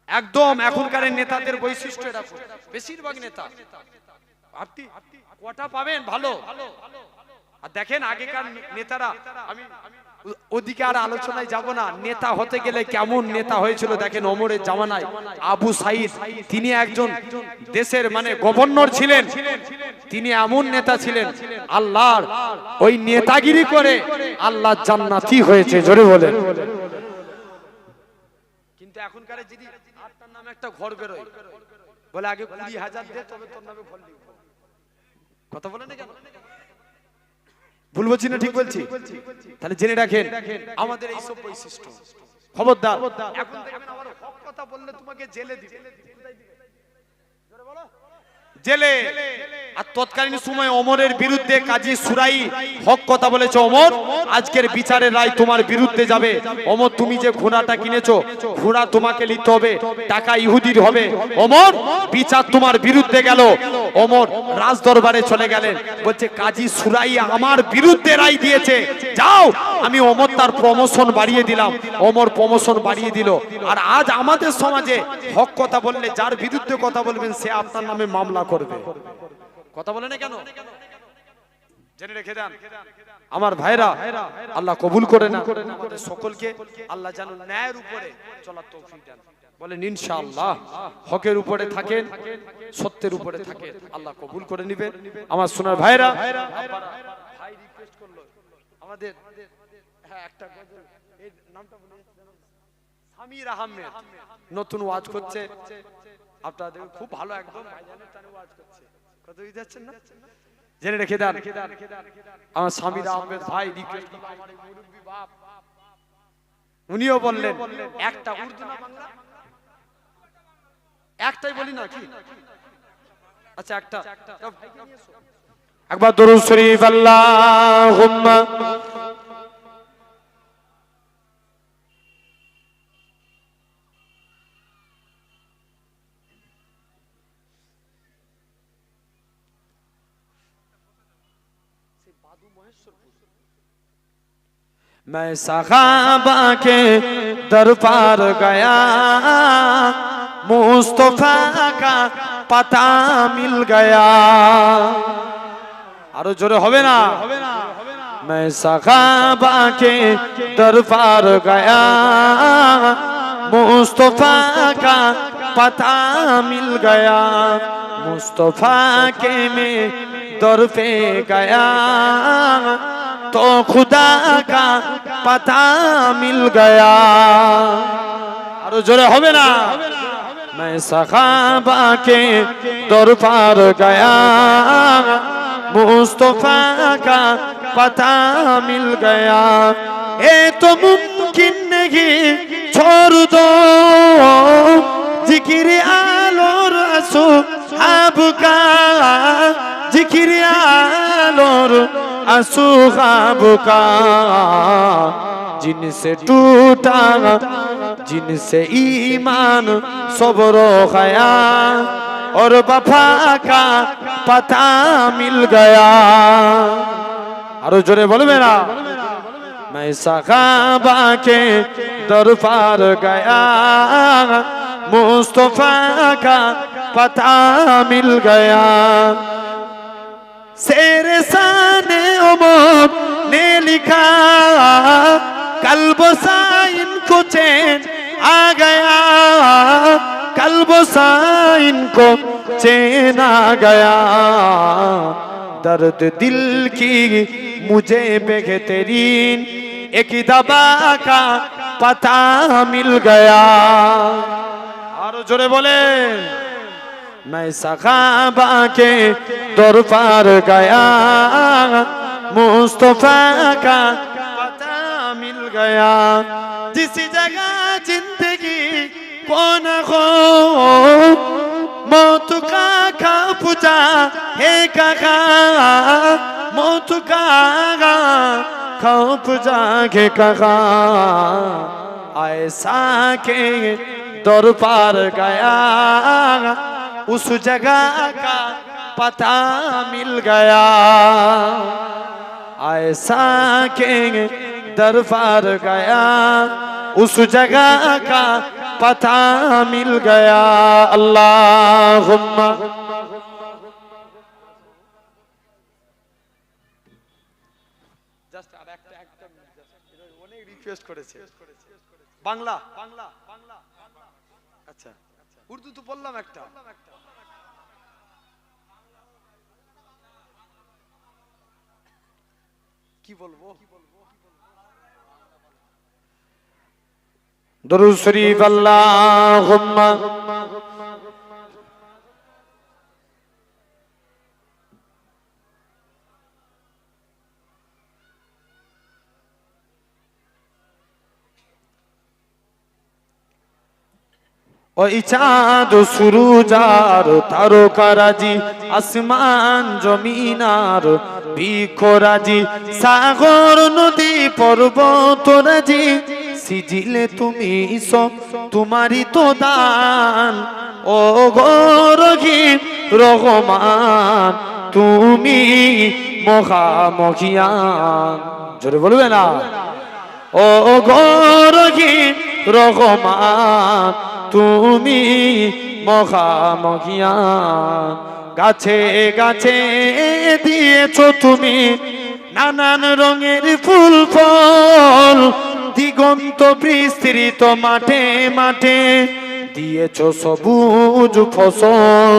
একদম এখনকার নেতাদের বৈশিষ্ট্য এরকম। বেশিরভাগ নেতা আপনি কটা পাবেন ভালো। আর দেখেন আগেকার নেতারা, আমি ওদিকে আর আলোচনায় যাব না। নেতা হতে গেলে কেমন নেতা হয়েছিল দেখেন। ওমরের জামানায় আবু সাইদ, তিনি একজন দেশের গভর্নর ছিলেন। তিনি এমন নেতা ছিলেন, আল্লাহর ওই নেতাগিরি করে আল্লাহ জান্নাতি হয়েছে। জোরে বলেন। কিন্তু এখনকার যদি আপনার নামে একটা ঘর বেরোয়, বলে আগে 20,000 দে তবে তোর নামে ঘর লিখব। কথা বলে না কেন? ভুল বলছি না ঠিক বলছি? তাহলে জেনে রাখেন আমাদের এই সব বৈশিষ্ট্য। খবরদার, এখন দেখবেন আমার হক কথা বললে তোমাকে জেলে দিবে। জোরে বলো, জেলে। আর তৎকালীন সময় ওমরের বিরুদ্ধে কাজী সুরাই হক কথা বলেছে, ওমর আজকের বিচারের রায় তোমার বিরুদ্ধে যাবে। ওমর, তুমি যে ঘোড়াটা কিনেছো, ঘোড়া তোমাকে নিতে হবে, টাকা ইহুদির হবে। ওমর, বিচার তোমার বিরুদ্ধে গেল। ওমর রাজ দরবারে চলে গেলেন, বলছে কাজী সুরাই আমার বিরুদ্ধে রায় দিয়েছে, যাও। আমি ওমর তার প্রমোশন বাড়িয়ে দিলাম। ওমর প্রমোশন বাড়িয়ে দিল। আর আজ আমাদের সমাজে হক কথা বললে যার বিরুদ্ধে কথা বলবেন সে আপনার নামে মামলা করবে। কথা বলে না কেন? জেনে রেখে দেন আমার ভাইরা, আল্লাহ কবুল করে না আমাদের সকলকে। আল্লাহ যেন ন্যায়ের উপরে চলার তৌফিক দেন। বলেন ইনশাআল্লাহ। হকের উপরে থাকেন, সত্যের উপরে থাকেন, আল্লাহ কবুল করে নেবেন। আমার সোনার ভাইরা, ভাই রিকোয়েস্ট করলো আমাদের, হ্যাঁ একটা গজল, এই নামটা বলে, সামির আহমেদ নতুন ওয়াজ করছে। আপনাদের খুব ভালো, একদম ভাইজানের টানে ওয়াজ করছে। কত যাচ্ছেন না? জেনে রেখে দেন আমার সামির আহমেদ ভাই রিকোয়েস্ট করলো, আমার এই মুরব্বি বাপ, উনিও বললেন একটা উর্দু না বাংলা, একটাই বলি না কি? আচ্ছা একটা একবার দরুদ শরীফ আল্লাহুম্মা मैं सहाबा के दरबार गया, मुस्तफा का पता मिल गया। आरो जोरे होवे ना। मैं सहाबा के दरबार गया, मुस्तफा का पता मिल गया। मुस्तफा के मैं दर पे गया तो खुदा का पता मिल गया। आरो जोरे होवे ना। मैं सहाबा के दरबार गया, मुस्तफा का पता मिल गया। ये तो मुमकिन नहीं, छोड़ दो जिक्र आलोर असहाब का, जिक्र आलोर असहाब का। जिनसे टूटा, जिनसे ईमान सब्र खया और वफा का पता मिल गया। आरो जोरे बोलबे ना। मैं सहाबा के दरबार गया, मुस्तफा का पता मिल गया। शेरे साने उमर ने लिखा, कल्बसा इनको चैन आ गया, कल्बसा इनको चैन आ गया। दर्द दिल की मुझे बेहतरीन एक दवा का पता मिल गया। और जोरे बोले। मैं सहाबा के दरबार गया, मुस्तफा का पता मिल गया। जिस जगह जिंदगी को न हो, मौत का खौफ है कहा, मौत का खौफ जागे कहा। ऐसा के दरबार गया, उस जगह का पता मिल गया। ऐसा के दरबार गया, उस जगह का पता मिल गया। अल्लाहुम्मा জাস্ট আর একটা একটা অনেক রিকোয়েস্ট করেছে বাংলা। আচ্ছা উর্দু তো বললাম একটা। কি বলবো? दुरूद शरीफ अल्लाहुम्मा ওই চাঁদ সুরুজ আর তারকারাজি, আসমান জমিন আর বৃক্ষরাজি, সাগর নদী পর্বত রাজি, সিজিলে তুমি সব তোমারই তো দান। ও গো রহিম রহমান, তুমি মহামহিয়ান। জোরে বলবে না। ও গো রহিম রহমান, তুমি মহামহিয়ান। গাছে গাছে দিয়েছো তুমি নানান রঙের ফুল ফল, দিগন্ত বিস্তৃত মাঠে মাঠে দিয়েছো সবুজ ফসল।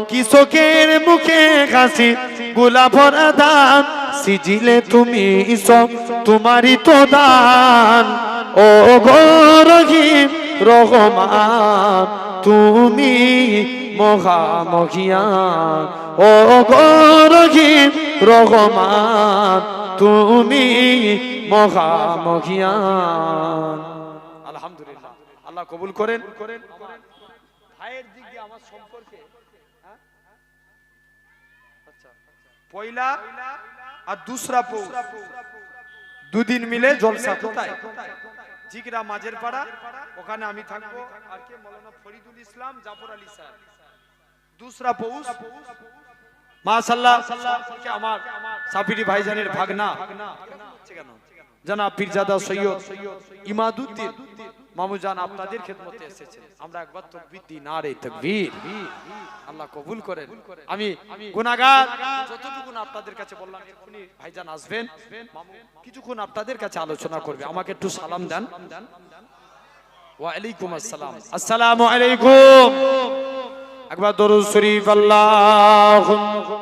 কৃষকের মুখে হাসি গোলা ভরা ধান, সিজিলে তুমি সব তোমারই তো দান। ও গো রহিম রহমান, তুমি মহামহিয়ান। ও গো রহিম রহমান, তুমি মহামহিয়ান। আলহামদুলিল্লাহ, আল্লাহ কবুল করেন। ভাইয়ের দিক দিয়ে আমার সম্পর্কে আচ্ছা পয়লা আর দুসরা পৌষ দুদিন মিলে জলসা। কোথায়? জিগরা মাঝের পাড়া, ওখানে আমি থাকবো। আর কে? মৌলানা ফরিদুল ইসলাম, জাফর আলী স্যার। দুসরা পৌষ মাশাআল্লাহ আমার সাফিরি ভাইজানের ভাগনা জনাব পীরজাদা সৈয়দ ইমাদউদ্দিন মামুজান আপনাদের খেদমতে এসেছেন। আমরা একবার তাকবীর দিই, নারে তাকবীর। আল্লাহ কবুল করেন। আমি গুনাহগার, যতটুকু আপনাদের কাছে বললাম, এখনি ভাইজান আসবেন, মামু কিছুক্ষণ আপনাদের কাছে আলোচনা করবে। আমাকে একটু সালাম দেন। ওয়া আলাইকুম আসসালাম। আসসালামু আলাইকুম। একবার দরুদ শরীফ আল্লাহুম্মা